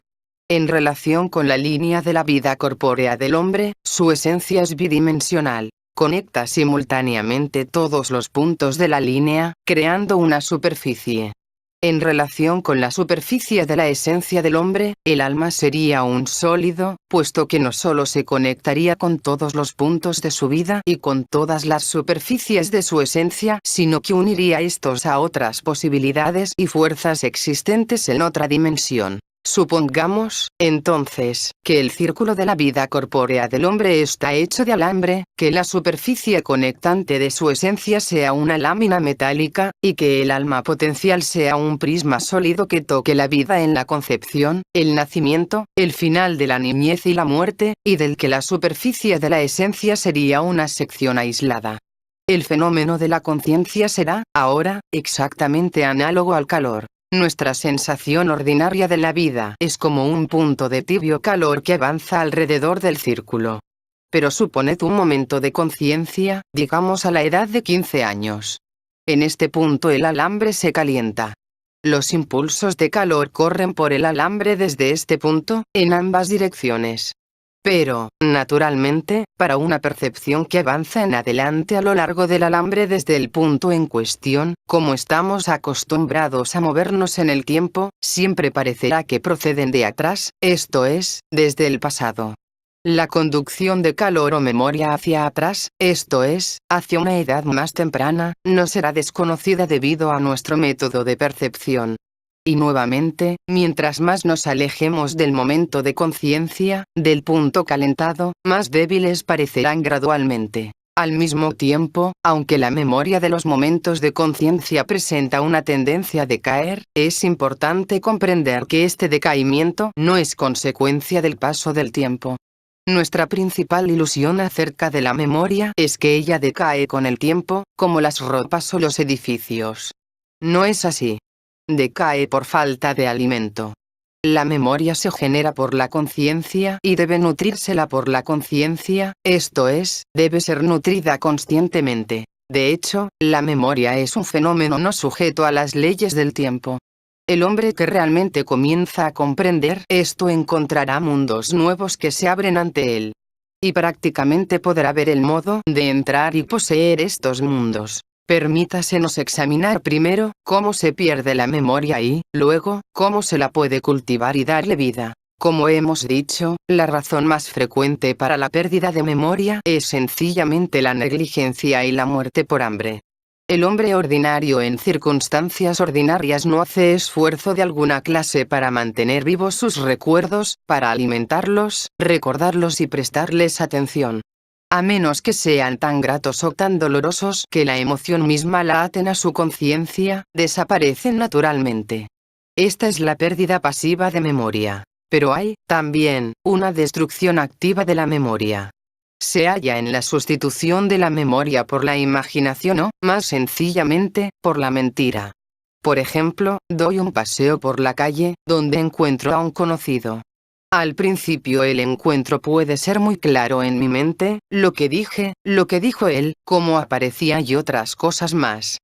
En relación con la línea de la vida corpórea del hombre, su esencia es bidimensional. Conecta simultáneamente todos los puntos de la línea, creando una superficie. En relación con la superficie de la esencia del hombre, el alma sería un sólido, puesto que no solo se conectaría con todos los puntos de su vida y con todas las superficies de su esencia, sino que uniría estos a otras posibilidades y fuerzas existentes en otra dimensión. Supongamos, entonces, que el círculo de la vida corpórea del hombre está hecho de alambre, que la superficie conectante de su esencia sea una lámina metálica, y que el alma potencial sea un prisma sólido que toque la vida en la concepción, el nacimiento, el final de la niñez y la muerte, y del que la superficie de la esencia sería una sección aislada. El fenómeno de la conciencia será, ahora, exactamente análogo al calor. Nuestra sensación ordinaria de la vida es como un punto de tibio calor que avanza alrededor del círculo. Pero suponed un momento de conciencia, digamos a la edad de 15 años. En este punto el alambre se calienta. Los impulsos de calor corren por el alambre desde este punto, en ambas direcciones. Pero, naturalmente, para una percepción que avanza en adelante a lo largo del alambre desde el punto en cuestión, como estamos acostumbrados a movernos en el tiempo, siempre parecerá que proceden de atrás, esto es, desde el pasado. La conducción de calor o memoria hacia atrás, esto es, hacia una edad más temprana, no será desconocida debido a nuestro método de percepción. Y nuevamente, mientras más nos alejemos del momento de conciencia, del punto calentado, más débiles parecerán gradualmente. Al mismo tiempo, aunque la memoria de los momentos de conciencia presenta una tendencia a decaer, es importante comprender que este decaimiento no es consecuencia del paso del tiempo. Nuestra principal ilusión acerca de la memoria es que ella decae con el tiempo, como las ropas o los edificios. No es así. Decae por falta de alimento. La memoria se genera por la conciencia y debe nutrírsela por la conciencia, esto es, debe ser nutrida conscientemente. De hecho, la memoria es un fenómeno no sujeto a las leyes del tiempo. El hombre que realmente comienza a comprender esto encontrará mundos nuevos que se abren ante él. Y prácticamente podrá ver el modo de entrar y poseer estos mundos. Permítasenos examinar primero cómo se pierde la memoria y, luego, cómo se la puede cultivar y darle vida. Como hemos dicho, la razón más frecuente para la pérdida de memoria es sencillamente la negligencia y la muerte por hambre. El hombre ordinario en circunstancias ordinarias no hace esfuerzo de alguna clase para mantener vivos sus recuerdos, para alimentarlos, recordarlos y prestarles atención. A menos que sean tan gratos o tan dolorosos que la emoción misma la aten a su conciencia, desaparecen naturalmente. Esta es la pérdida pasiva de memoria. Pero hay, también, una destrucción activa de la memoria. Se halla en la sustitución de la memoria por la imaginación o, más sencillamente, por la mentira. Por ejemplo, doy un paseo por la calle, donde encuentro a un conocido. Al principio el encuentro puede ser muy claro en mi mente, lo que dije, lo que dijo él, cómo aparecía y otras cosas más.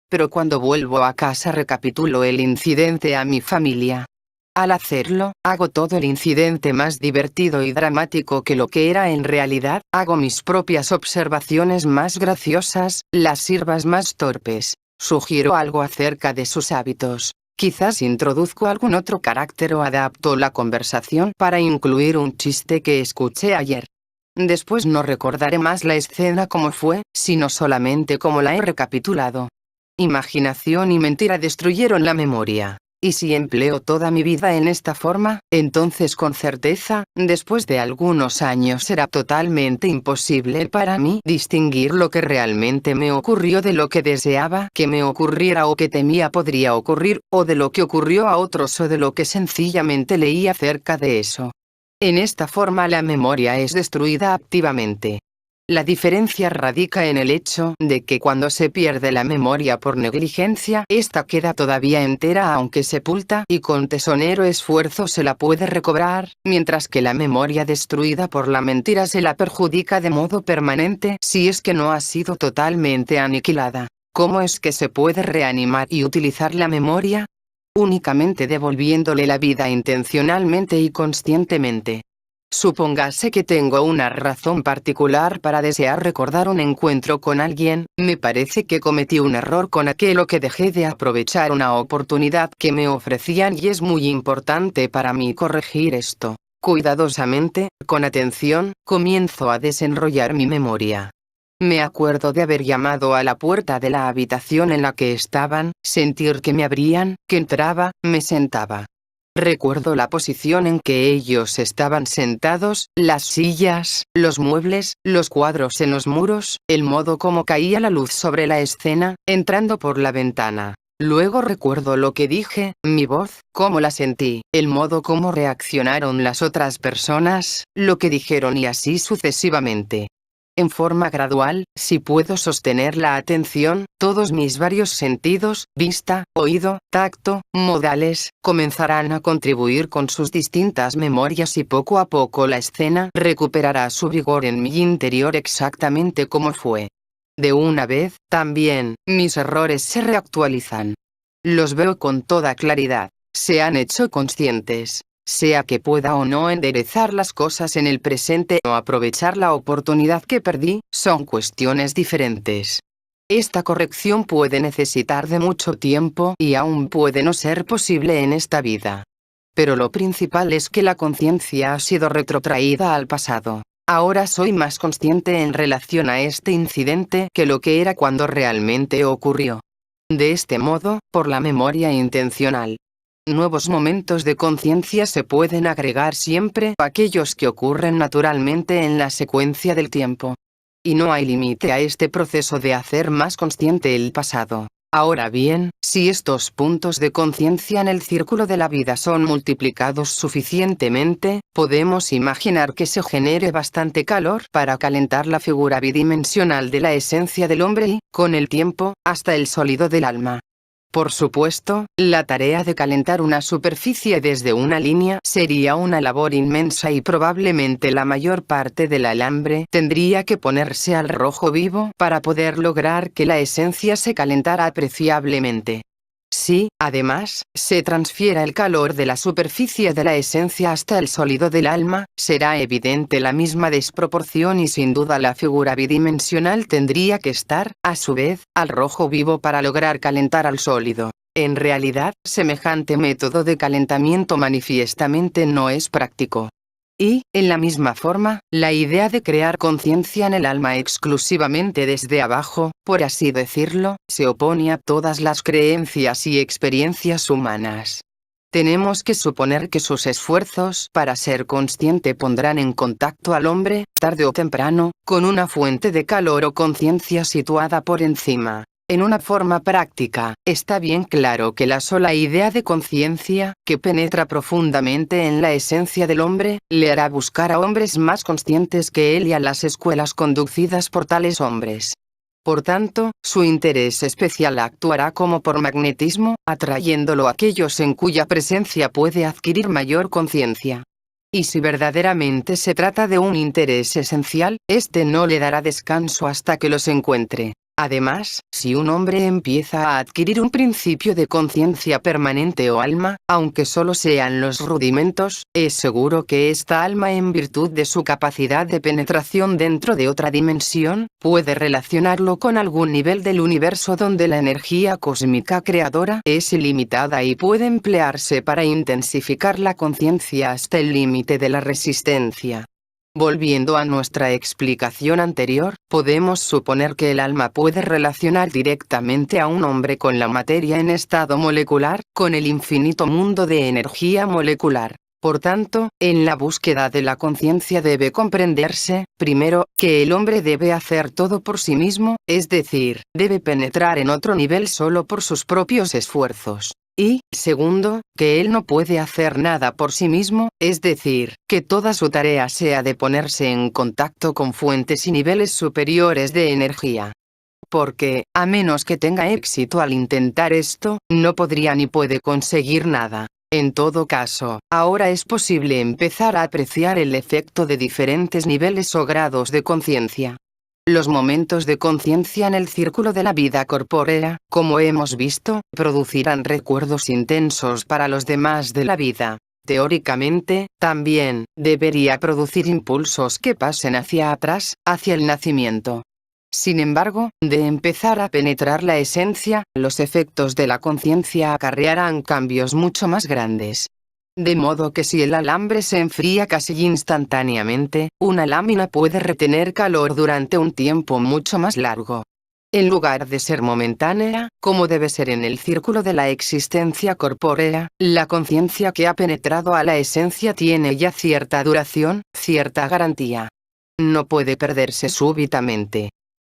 Pero cuando vuelvo a casa recapitulo el incidente a mi familia. Al hacerlo, hago todo el incidente más divertido y dramático que lo que era en realidad, hago mis propias observaciones más graciosas, las sirvas más torpes, sugiero algo acerca de sus hábitos, quizás introduzco algún otro carácter o adapto la conversación para incluir un chiste que escuché ayer. Después no recordaré más la escena como fue, sino solamente como la he recapitulado. Imaginación y mentira destruyeron la memoria. Y si empleo toda mi vida en esta forma, entonces con certeza, después de algunos años será totalmente imposible para mí distinguir lo que realmente me ocurrió de lo que deseaba que me ocurriera o que temía podría ocurrir, o de lo que ocurrió a otros o de lo que sencillamente leí acerca de eso. En esta forma la memoria es destruida activamente. La diferencia radica en el hecho de que cuando se pierde la memoria por negligencia, esta queda todavía entera aunque sepulta y con tesonero esfuerzo se la puede recobrar, mientras que la memoria destruida por la mentira se la perjudica de modo permanente si es que no ha sido totalmente aniquilada. ¿Cómo es que se puede reanimar y utilizar la memoria? Únicamente devolviéndole la vida intencionalmente y conscientemente. Supóngase que tengo una razón particular para desear recordar un encuentro con alguien, me parece que cometí un error con aquel o que dejé de aprovechar una oportunidad que me ofrecían y es muy importante para mí corregir esto. Cuidadosamente, con atención, comienzo a desenrollar mi memoria. Me acuerdo de haber llamado a la puerta de la habitación en la que estaban, sentir que me abrían, que entraba, me sentaba. Recuerdo la posición en que ellos estaban sentados, las sillas, los muebles, los cuadros en los muros, el modo como caía la luz sobre la escena, entrando por la ventana. Luego recuerdo lo que dije, mi voz, cómo la sentí, el modo como reaccionaron las otras personas, lo que dijeron y así sucesivamente. En forma gradual, si puedo sostener la atención, todos mis varios sentidos, vista, oído, tacto, modales, comenzarán a contribuir con sus distintas memorias y poco a poco la escena recuperará su vigor en mi interior exactamente como fue. De una vez, también, mis errores se reactualizan. Los veo con toda claridad. Se han hecho conscientes. Sea que pueda o no enderezar las cosas en el presente o aprovechar la oportunidad que perdí, son cuestiones diferentes. Esta corrección puede necesitar de mucho tiempo y aún puede no ser posible en esta vida. Pero lo principal es que la conciencia ha sido retrotraída al pasado. Ahora soy más consciente en relación a este incidente que lo que era cuando realmente ocurrió. De este modo, por la memoria intencional. Nuevos momentos de conciencia se pueden agregar siempre, aquellos que ocurren naturalmente en la secuencia del tiempo. Y no hay límite a este proceso de hacer más consciente el pasado. Ahora bien, si estos puntos de conciencia en el círculo de la vida son multiplicados suficientemente, podemos imaginar que se genere bastante calor para calentar la figura bidimensional de la esencia del hombre y, con el tiempo, hasta el sólido del alma. Por supuesto, la tarea de calentar una superficie desde una línea sería una labor inmensa y probablemente la mayor parte del alambre tendría que ponerse al rojo vivo para poder lograr que la esencia se calentara apreciablemente. Si, además, se transfiera el calor de la superficie de la esencia hasta el sólido del alma, será evidente la misma desproporción y sin duda la figura bidimensional tendría que estar, a su vez, al rojo vivo para lograr calentar al sólido. En realidad, semejante método de calentamiento manifiestamente no es práctico. Y, en la misma forma, la idea de crear conciencia en el alma exclusivamente desde abajo, por así decirlo, se opone a todas las creencias y experiencias humanas. Tenemos que suponer que sus esfuerzos para ser consciente pondrán en contacto al hombre, tarde o temprano, con una fuente de calor o conciencia situada por encima. En una forma práctica, está bien claro que la sola idea de conciencia, que penetra profundamente en la esencia del hombre, le hará buscar a hombres más conscientes que él y a las escuelas conducidas por tales hombres. Por tanto, su interés especial actuará como por magnetismo, atrayéndolo a aquellos en cuya presencia puede adquirir mayor conciencia. Y si verdaderamente se trata de un interés esencial, este no le dará descanso hasta que los encuentre. Además, si un hombre empieza a adquirir un principio de conciencia permanente o alma, aunque solo sean los rudimentos, es seguro que esta alma, en virtud de su capacidad de penetración dentro de otra dimensión, puede relacionarlo con algún nivel del universo donde la energía cósmica creadora es ilimitada y puede emplearse para intensificar la conciencia hasta el límite de la resistencia. Volviendo a nuestra explicación anterior, podemos suponer que el alma puede relacionar directamente a un hombre con la materia en estado molecular, con el infinito mundo de energía molecular. Por tanto, en la búsqueda de la conciencia debe comprenderse, primero, que el hombre debe hacer todo por sí mismo, es decir, debe penetrar en otro nivel solo por sus propios esfuerzos. Y, segundo, que él no puede hacer nada por sí mismo, es decir, que toda su tarea sea de ponerse en contacto con fuentes y niveles superiores de energía. Porque, a menos que tenga éxito al intentar esto, no podría ni puede conseguir nada. En todo caso, ahora es posible empezar a apreciar el efecto de diferentes niveles o grados de conciencia. Los momentos de conciencia en el círculo de la vida corpórea, como hemos visto, producirán recuerdos intensos para los demás de la vida. Teóricamente, también, debería producir impulsos que pasen hacia atrás, hacia el nacimiento. Sin embargo, de empezar a penetrar la esencia, los efectos de la conciencia acarrearán cambios mucho más grandes. De modo que si el alambre se enfría casi instantáneamente, una lámina puede retener calor durante un tiempo mucho más largo. En lugar de ser momentánea, como debe ser en el círculo de la existencia corpórea, la conciencia que ha penetrado a la esencia tiene ya cierta duración, cierta garantía. No puede perderse súbitamente.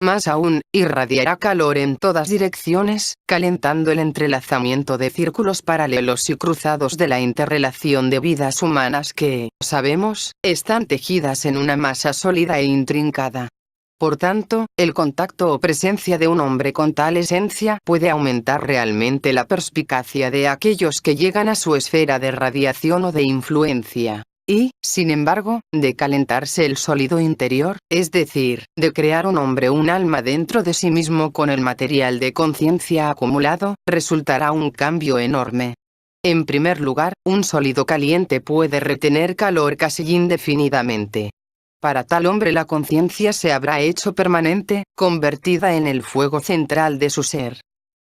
Más aún, irradiará calor en todas direcciones, calentando el entrelazamiento de círculos paralelos y cruzados de la interrelación de vidas humanas que, sabemos, están tejidas en una masa sólida e intrincada. Por tanto, el contacto o presencia de un hombre con tal esencia puede aumentar realmente la perspicacia de aquellos que llegan a su esfera de radiación o de influencia. Y, sin embargo, de calentarse el sólido interior, es decir, de crear un hombre un alma dentro de sí mismo con el material de conciencia acumulado, resultará un cambio enorme. En primer lugar, un sólido caliente puede retener calor casi indefinidamente. Para tal hombre la conciencia se habrá hecho permanente, convertida en el fuego central de su ser.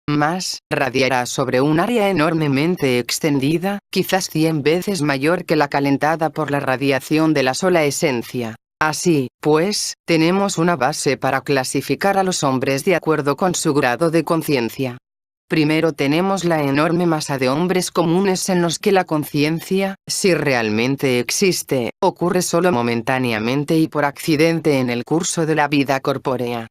Más, radiará sobre un área enormemente extendida, quizás 100 veces mayor que la calentada por la radiación de la sola esencia. Así, pues, tenemos una base para clasificar a los hombres de acuerdo con su grado de conciencia. Primero tenemos la enorme masa de hombres comunes en los que la conciencia, si realmente existe, ocurre solo momentáneamente y por accidente en el curso de la vida corpórea.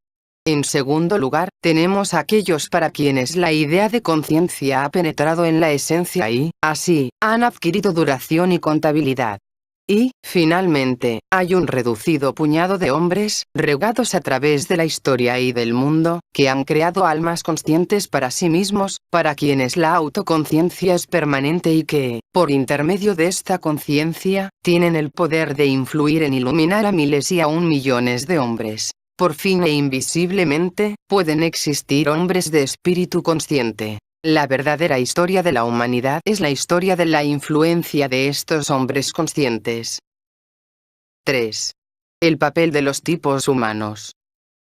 En segundo lugar, tenemos aquellos para quienes la idea de conciencia ha penetrado en la esencia y, así, han adquirido duración y contabilidad. Y, finalmente, hay un reducido puñado de hombres, regados a través de la historia y del mundo, que han creado almas conscientes para sí mismos, para quienes la autoconciencia es permanente y que, por intermedio de esta conciencia, tienen el poder de influir en iluminar a miles y aún millones de hombres. Por fin e invisiblemente, pueden existir hombres de espíritu consciente. La verdadera historia de la humanidad es la historia de la influencia de estos hombres conscientes. 3. El papel de los tipos humanos.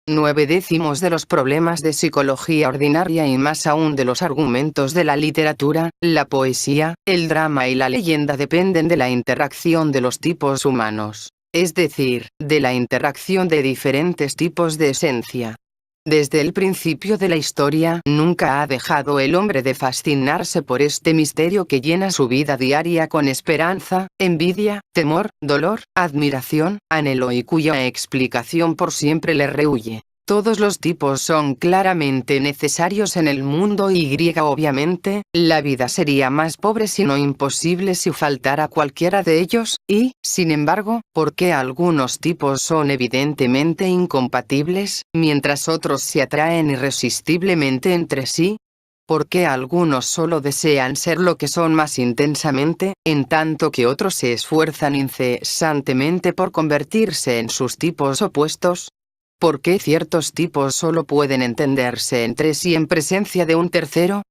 9/10 de los problemas de psicología ordinaria y más aún de los argumentos de la literatura, la poesía, el drama y la leyenda dependen de la interacción de los tipos humanos, es decir, de la interacción de diferentes tipos de esencia. Desde el principio de la historia, nunca ha dejado el hombre de fascinarse por este misterio que llena su vida diaria con esperanza, envidia, temor, dolor, admiración, anhelo y cuya explicación por siempre le rehúye. Todos los tipos son claramente necesarios en el mundo y obviamente, la vida sería más pobre si no imposible si faltara cualquiera de ellos, y, sin embargo, ¿por qué algunos tipos son evidentemente incompatibles, mientras otros se atraen irresistiblemente entre sí? ¿Por qué algunos solo desean ser lo que son más intensamente, en tanto que otros se esfuerzan incesantemente por convertirse en sus tipos opuestos? ¿Por qué ciertos tipos solo pueden entenderse entre sí en presencia de un tercero?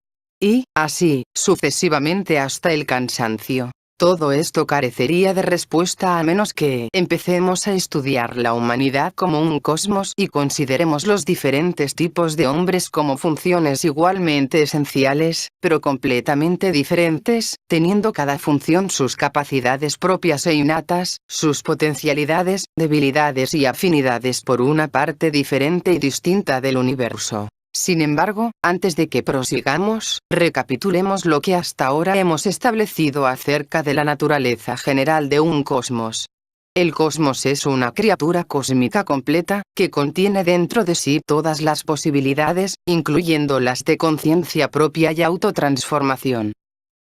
Y, así, sucesivamente hasta el cansancio. Todo esto carecería de respuesta a menos que empecemos a estudiar la humanidad como un cosmos y consideremos los diferentes tipos de hombres como funciones igualmente esenciales, pero completamente diferentes, teniendo cada función sus capacidades propias e innatas, sus potencialidades, debilidades y afinidades por una parte diferente y distinta del universo. Sin embargo, antes de que prosigamos, recapitulemos lo que hasta ahora hemos establecido acerca de la naturaleza general de un cosmos. El cosmos es una criatura cósmica completa, que contiene dentro de sí todas las posibilidades, incluyendo las de conciencia propia y autotransformación.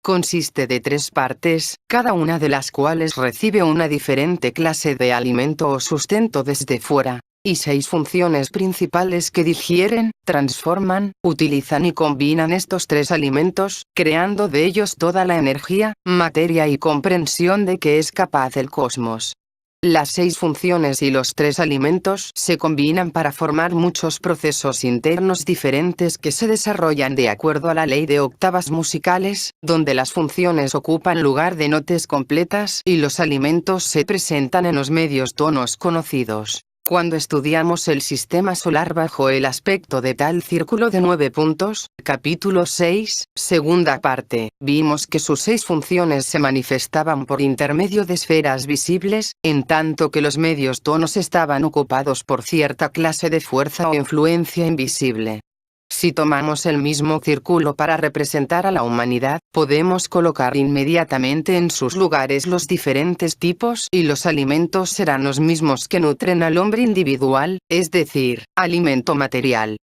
Consiste de 3 partes, cada una de las cuales recibe una diferente clase de alimento o sustento desde fuera, y 6 funciones principales que digieren, transforman, utilizan y combinan estos 3 alimentos, creando de ellos toda la energía, materia y comprensión de que es capaz el cosmos. Las 6 funciones y los 3 alimentos se combinan para formar muchos procesos internos diferentes que se desarrollan de acuerdo a la ley de octavas musicales, donde las funciones ocupan lugar de notas completas y los alimentos se presentan en los medios tonos conocidos. Cuando estudiamos el sistema solar bajo el aspecto de tal círculo de 9 puntos, capítulo 6, segunda parte, vimos que sus 6 funciones se manifestaban por intermedio de esferas visibles, en tanto que los medios tonos estaban ocupados por cierta clase de fuerza o influencia invisible. Si tomamos el mismo círculo para representar a la humanidad, podemos colocar inmediatamente en sus lugares los diferentes tipos y los alimentos serán los mismos que nutren al hombre individual, es decir, alimento material,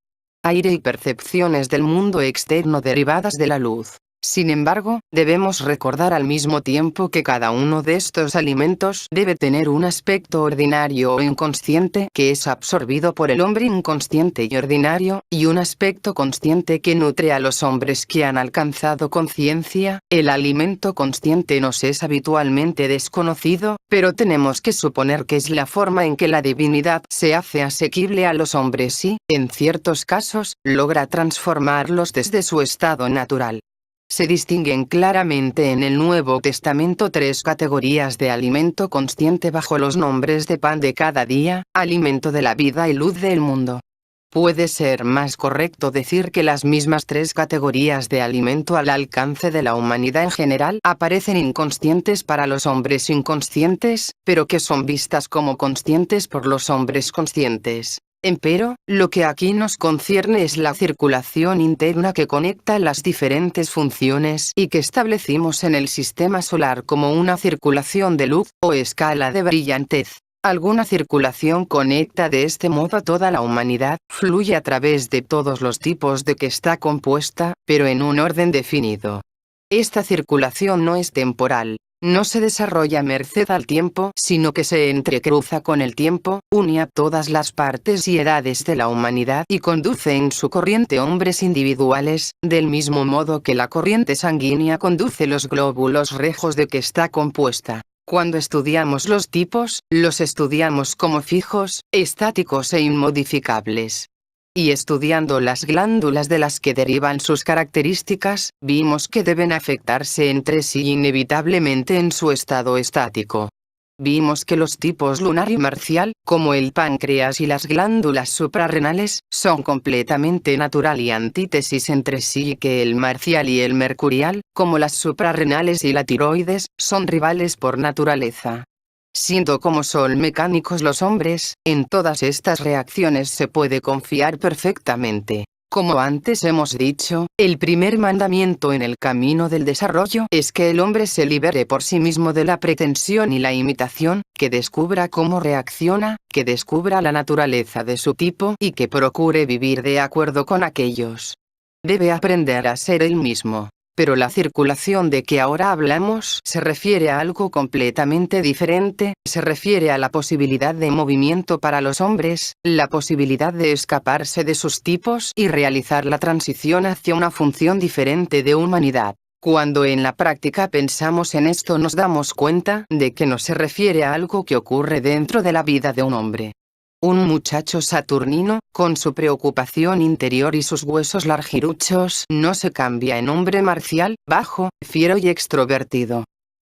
aire y percepciones del mundo externo derivadas de la luz. Sin embargo, debemos recordar al mismo tiempo que cada uno de estos alimentos debe tener un aspecto ordinario o inconsciente que es absorbido por el hombre inconsciente y ordinario, y un aspecto consciente que nutre a los hombres que han alcanzado conciencia. El alimento consciente nos es habitualmente desconocido, pero tenemos que suponer que es la forma en que la divinidad se hace asequible a los hombres y, en ciertos casos, logra transformarlos desde su estado natural. Se distinguen claramente en el Nuevo Testamento 3 categorías de alimento consciente bajo los nombres de pan de cada día, alimento de la vida y luz del mundo. Puede ser más correcto decir que las mismas 3 categorías de alimento al alcance de la humanidad en general aparecen inconscientes para los hombres inconscientes, pero que son vistas como conscientes por los hombres conscientes. Empero, lo que aquí nos concierne es la circulación interna que conecta las diferentes funciones y que establecimos en el sistema solar como una circulación de luz, o escala de brillantez. Alguna circulación conecta de este modo a toda la humanidad, fluye a través de todos los tipos de que está compuesta, pero en un orden definido. Esta circulación no es temporal. No se desarrolla merced al tiempo, sino que se entrecruza con el tiempo, une a todas las partes y edades de la humanidad y conduce en su corriente hombres individuales, del mismo modo que la corriente sanguínea conduce los glóbulos rojos de que está compuesta. Cuando estudiamos los tipos, los estudiamos como fijos, estáticos e inmodificables. Y estudiando las glándulas de las que derivan sus características, vimos que deben afectarse entre sí inevitablemente en su estado estático. Vimos que los tipos lunar y marcial, como el páncreas y las glándulas suprarrenales, son completamente natural y antítesis entre sí, y que el marcial y el mercurial, como las suprarrenales y la tiroides, son rivales por naturaleza. Siendo como son mecánicos los hombres, en todas estas reacciones se puede confiar perfectamente. Como antes hemos dicho, el primer mandamiento en el camino del desarrollo es que el hombre se libere por sí mismo de la pretensión y la imitación, que descubra cómo reacciona, que descubra la naturaleza de su tipo y que procure vivir de acuerdo con aquellos. Debe aprender a ser él mismo. Pero la circulación de que ahora hablamos se refiere a algo completamente diferente, se refiere a la posibilidad de movimiento para los hombres, la posibilidad de escaparse de sus tipos y realizar la transición hacia una función diferente de humanidad. Cuando en la práctica pensamos en esto nos damos cuenta de que no se refiere a algo que ocurre dentro de la vida de un hombre. Un muchacho saturnino, con su preocupación interior y sus huesos largiruchos, no se cambia en hombre marcial, bajo, fiero y extrovertido.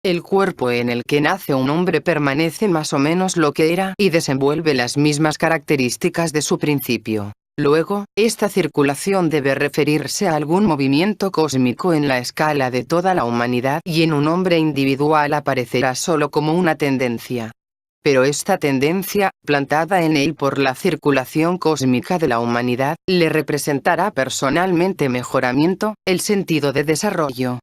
El cuerpo en el que nace un hombre permanece más o menos lo que era y desenvuelve las mismas características de su principio. Luego, esta circulación debe referirse a algún movimiento cósmico en la escala de toda la humanidad y en un hombre individual aparecerá solo como una tendencia. Pero esta tendencia, plantada en él por la circulación cósmica de la humanidad, le representará personalmente mejoramiento, el sentido de desarrollo.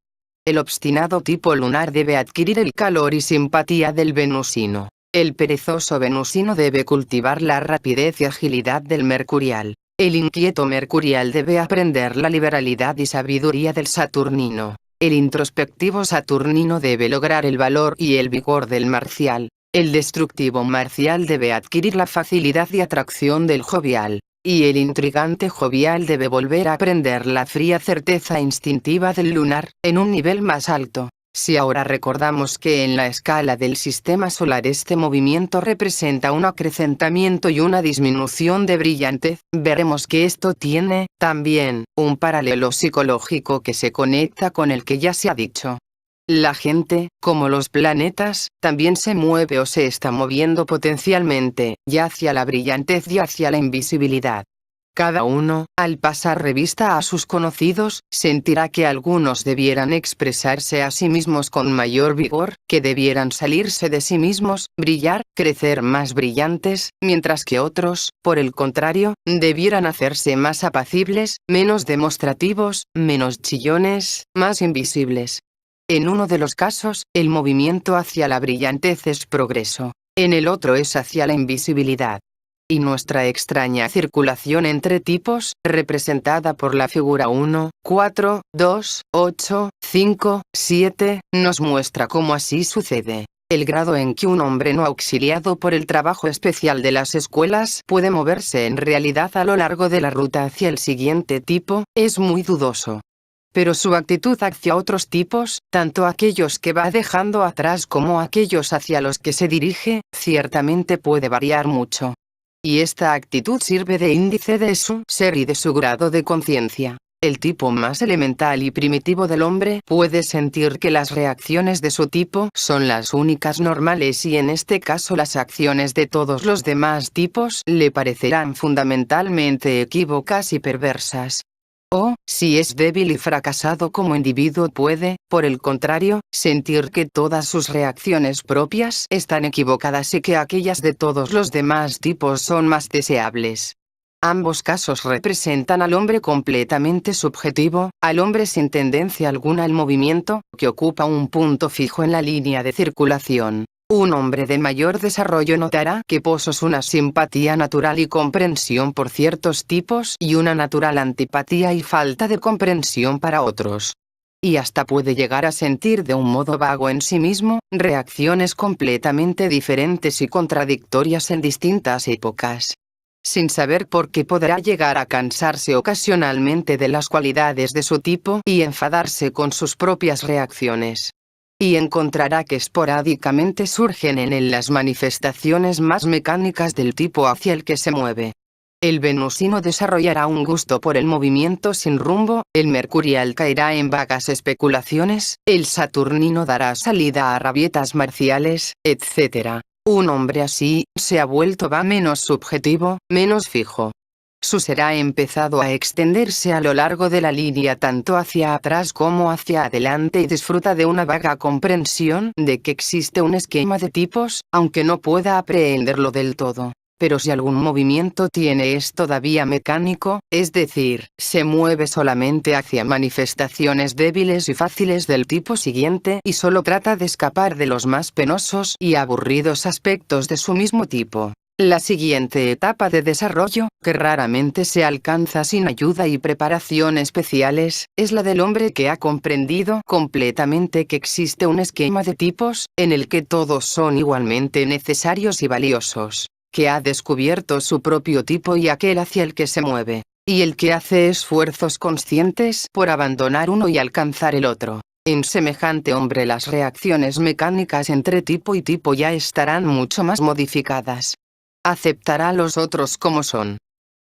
El obstinado tipo lunar debe adquirir el calor y simpatía del venusino. El perezoso venusino debe cultivar la rapidez y agilidad del mercurial. El inquieto mercurial debe aprender la liberalidad y sabiduría del saturnino. El introspectivo saturnino debe lograr el valor y el vigor del marcial. El destructivo marcial debe adquirir la facilidad y atracción del jovial, y el intrigante jovial debe volver a aprender la fría certeza instintiva del lunar, en un nivel más alto. Si ahora recordamos que en la escala del sistema solar este movimiento representa un acrecentamiento y una disminución de brillantez, veremos que esto tiene, también, un paralelo psicológico que se conecta con el que ya se ha dicho. La gente, como los planetas, también se mueve o se está moviendo potencialmente, ya hacia la brillantez y hacia la invisibilidad. Cada uno, al pasar revista a sus conocidos, sentirá que algunos debieran expresarse a sí mismos con mayor vigor, que debieran salirse de sí mismos, brillar, crecer más brillantes, mientras que otros, por el contrario, debieran hacerse más apacibles, menos demostrativos, menos chillones, más invisibles. En uno de los casos, el movimiento hacia la brillantez es progreso. En el otro es hacia la invisibilidad. Y nuestra extraña circulación entre tipos, representada por la figura 1, 4, 2, 8, 5, 7, nos muestra cómo así sucede. El grado en que un hombre no auxiliado por el trabajo especial de las escuelas puede moverse en realidad a lo largo de la ruta hacia el siguiente tipo, es muy dudoso. Pero su actitud hacia otros tipos, tanto aquellos que va dejando atrás como aquellos hacia los que se dirige, ciertamente puede variar mucho. Y esta actitud sirve de índice de su ser y de su grado de conciencia. El tipo más elemental y primitivo del hombre puede sentir que las reacciones de su tipo son las únicas normales y en este caso las acciones de todos los demás tipos le parecerán fundamentalmente equívocas y perversas. O, si es débil y fracasado como individuo puede, por el contrario, sentir que todas sus reacciones propias están equivocadas y que aquellas de todos los demás tipos son más deseables. Ambos casos representan al hombre completamente subjetivo, al hombre sin tendencia alguna al movimiento, que ocupa un punto fijo en la línea de circulación. Un hombre de mayor desarrollo notará que posos una simpatía natural y comprensión por ciertos tipos y una natural antipatía y falta de comprensión para otros. Y hasta puede llegar a sentir de un modo vago en sí mismo, reacciones completamente diferentes y contradictorias en distintas épocas. Sin saber por qué podrá llegar a cansarse ocasionalmente de las cualidades de su tipo y enfadarse con sus propias reacciones. Y encontrará que esporádicamente surgen en él las manifestaciones más mecánicas del tipo hacia el que se mueve. El venusino desarrollará un gusto por el movimiento sin rumbo, el mercurial caerá en vagas especulaciones, el saturnino dará salida a rabietas marciales, etc. Un hombre así, se ha vuelto menos subjetivo, menos fijo. Su ser ha empezado a extenderse a lo largo de la línea tanto hacia atrás como hacia adelante y disfruta de una vaga comprensión de que existe un esquema de tipos, aunque no pueda aprehenderlo del todo. Pero si algún movimiento tiene es todavía mecánico, es decir, se mueve solamente hacia manifestaciones débiles y fáciles del tipo siguiente y solo trata de escapar de los más penosos y aburridos aspectos de su mismo tipo. La siguiente etapa de desarrollo, que raramente se alcanza sin ayuda y preparación especiales, es la del hombre que ha comprendido completamente que existe un esquema de tipos, en el que todos son igualmente necesarios y valiosos, que ha descubierto su propio tipo y aquel hacia el que se mueve, y el que hace esfuerzos conscientes por abandonar uno y alcanzar el otro. En semejante hombre las reacciones mecánicas entre tipo y tipo ya estarán mucho más modificadas. Aceptará a los otros como son,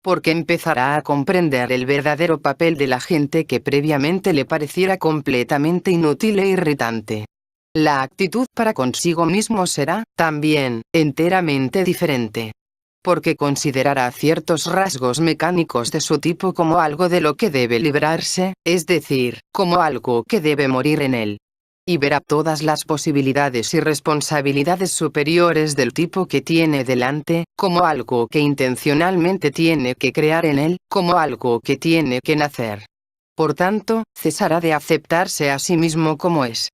porque empezará a comprender el verdadero papel de la gente que previamente le pareciera completamente inútil e irritante. La actitud para consigo mismo será, también, enteramente diferente, porque considerará ciertos rasgos mecánicos de su tipo como algo de lo que debe librarse, es decir, como algo que debe morir en él. Y verá todas las posibilidades y responsabilidades superiores del tipo que tiene delante, como algo que intencionalmente tiene que crear en él, como algo que tiene que nacer. Por tanto, cesará de aceptarse a sí mismo como es,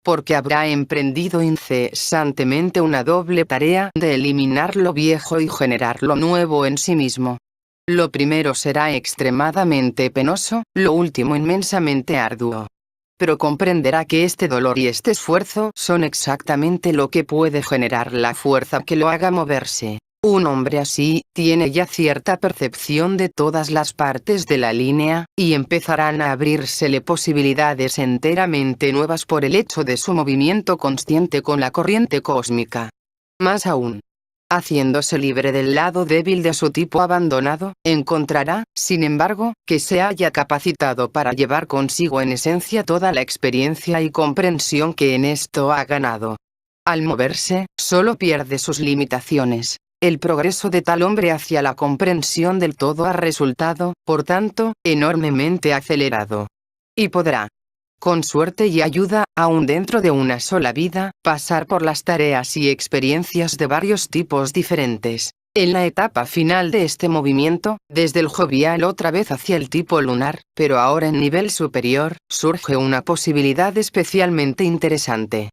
porque habrá emprendido incesantemente una doble tarea de eliminar lo viejo y generar lo nuevo en sí mismo. Lo primero será extremadamente penoso, lo último inmensamente arduo. Pero comprenderá que este dolor y este esfuerzo son exactamente lo que puede generar la fuerza que lo haga moverse. Un hombre así, tiene ya cierta percepción de todas las partes de la línea, y empezarán a abrírsele posibilidades enteramente nuevas por el hecho de su movimiento consciente con la corriente cósmica. Más aún, haciéndose libre del lado débil de su tipo abandonado, encontrará, sin embargo, que se haya capacitado para llevar consigo en esencia toda la experiencia y comprensión que en esto ha ganado. Al moverse, solo pierde sus limitaciones. El progreso de tal hombre hacia la comprensión del todo ha resultado, por tanto, enormemente acelerado. Y podrá, con suerte y ayuda, aún dentro de una sola vida, pasar por las tareas y experiencias de varios tipos diferentes. En la etapa final de este movimiento, desde el jovial otra vez hacia el tipo lunar, pero ahora en nivel superior, surge una posibilidad especialmente interesante.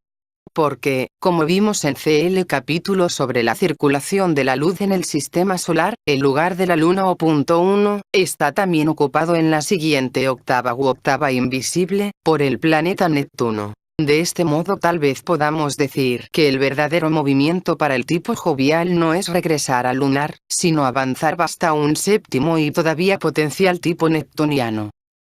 Porque, como vimos en CL capítulo sobre la circulación de la luz en el sistema solar, el lugar de la luna o punto 1, está también ocupado en la siguiente octava u octava invisible, por el planeta Neptuno. De este modo tal vez podamos decir que el verdadero movimiento para el tipo jovial no es regresar al lunar, sino avanzar hasta un séptimo y todavía potencial tipo neptuniano.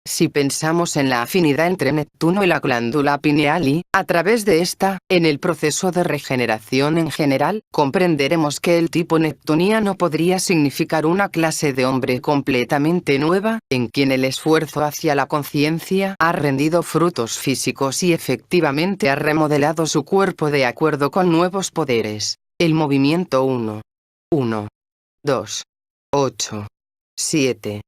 Si pensamos en la afinidad entre Neptuno y la glándula pineal y, a través de esta, en el proceso de regeneración en general, comprenderemos que el tipo neptuniano podría significar una clase de hombre completamente nueva, en quien el esfuerzo hacia la conciencia ha rendido frutos físicos y efectivamente ha remodelado su cuerpo de acuerdo con nuevos poderes. El movimiento 1, 2, 8, 7.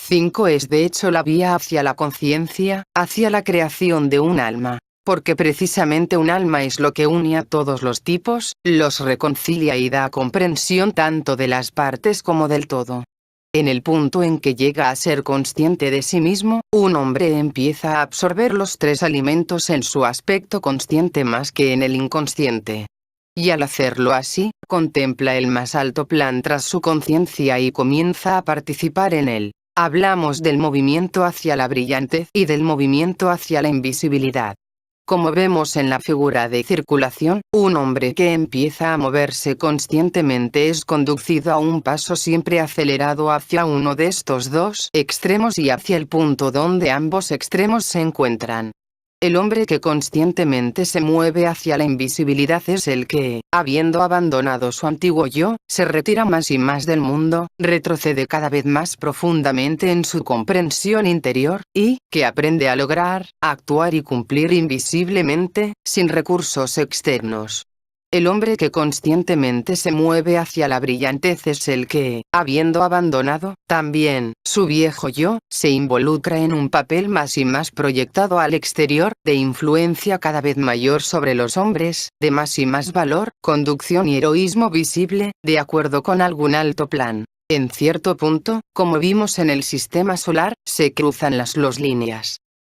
5 es de hecho la vía hacia la conciencia, hacia la creación de un alma, porque precisamente un alma es lo que une a todos los tipos, los reconcilia y da comprensión tanto de las partes como del todo. En el punto en que llega a ser consciente de sí mismo, un hombre empieza a absorber los tres alimentos en su aspecto consciente más que en el inconsciente. Y al hacerlo así, contempla el más alto plan tras su conciencia y comienza a participar en él. Hablamos del movimiento hacia la brillantez y del movimiento hacia la invisibilidad. Como vemos en la figura de circulación, un hombre que empieza a moverse conscientemente es conducido a un paso siempre acelerado hacia uno de estos dos extremos y hacia el punto donde ambos extremos se encuentran. El hombre que conscientemente se mueve hacia la invisibilidad es el que, habiendo abandonado su antiguo yo, se retira más y más del mundo, retrocede cada vez más profundamente en su comprensión interior, y, que aprende a lograr, actuar y cumplir invisiblemente, sin recursos externos. El hombre que conscientemente se mueve hacia la brillantez es el que, habiendo abandonado, también, su viejo yo, se involucra en un papel más y más proyectado al exterior, de influencia cada vez mayor sobre los hombres, de más y más valor, conducción y heroísmo visible, de acuerdo con algún alto plan. En cierto punto, como vimos en el sistema solar, se cruzan las dos líneas.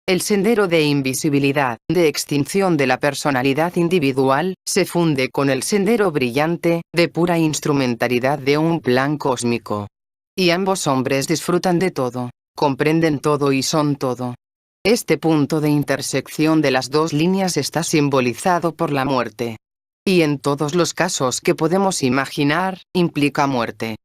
El sendero de invisibilidad, de extinción de la personalidad individual, se funde con el sendero brillante, de pura instrumentalidad de un plan cósmico. Y ambos hombres disfrutan de todo, comprenden todo y son todo. Este punto de intersección de las dos líneas está simbolizado por la muerte. Y en todos los casos que podemos imaginar, implica muerte.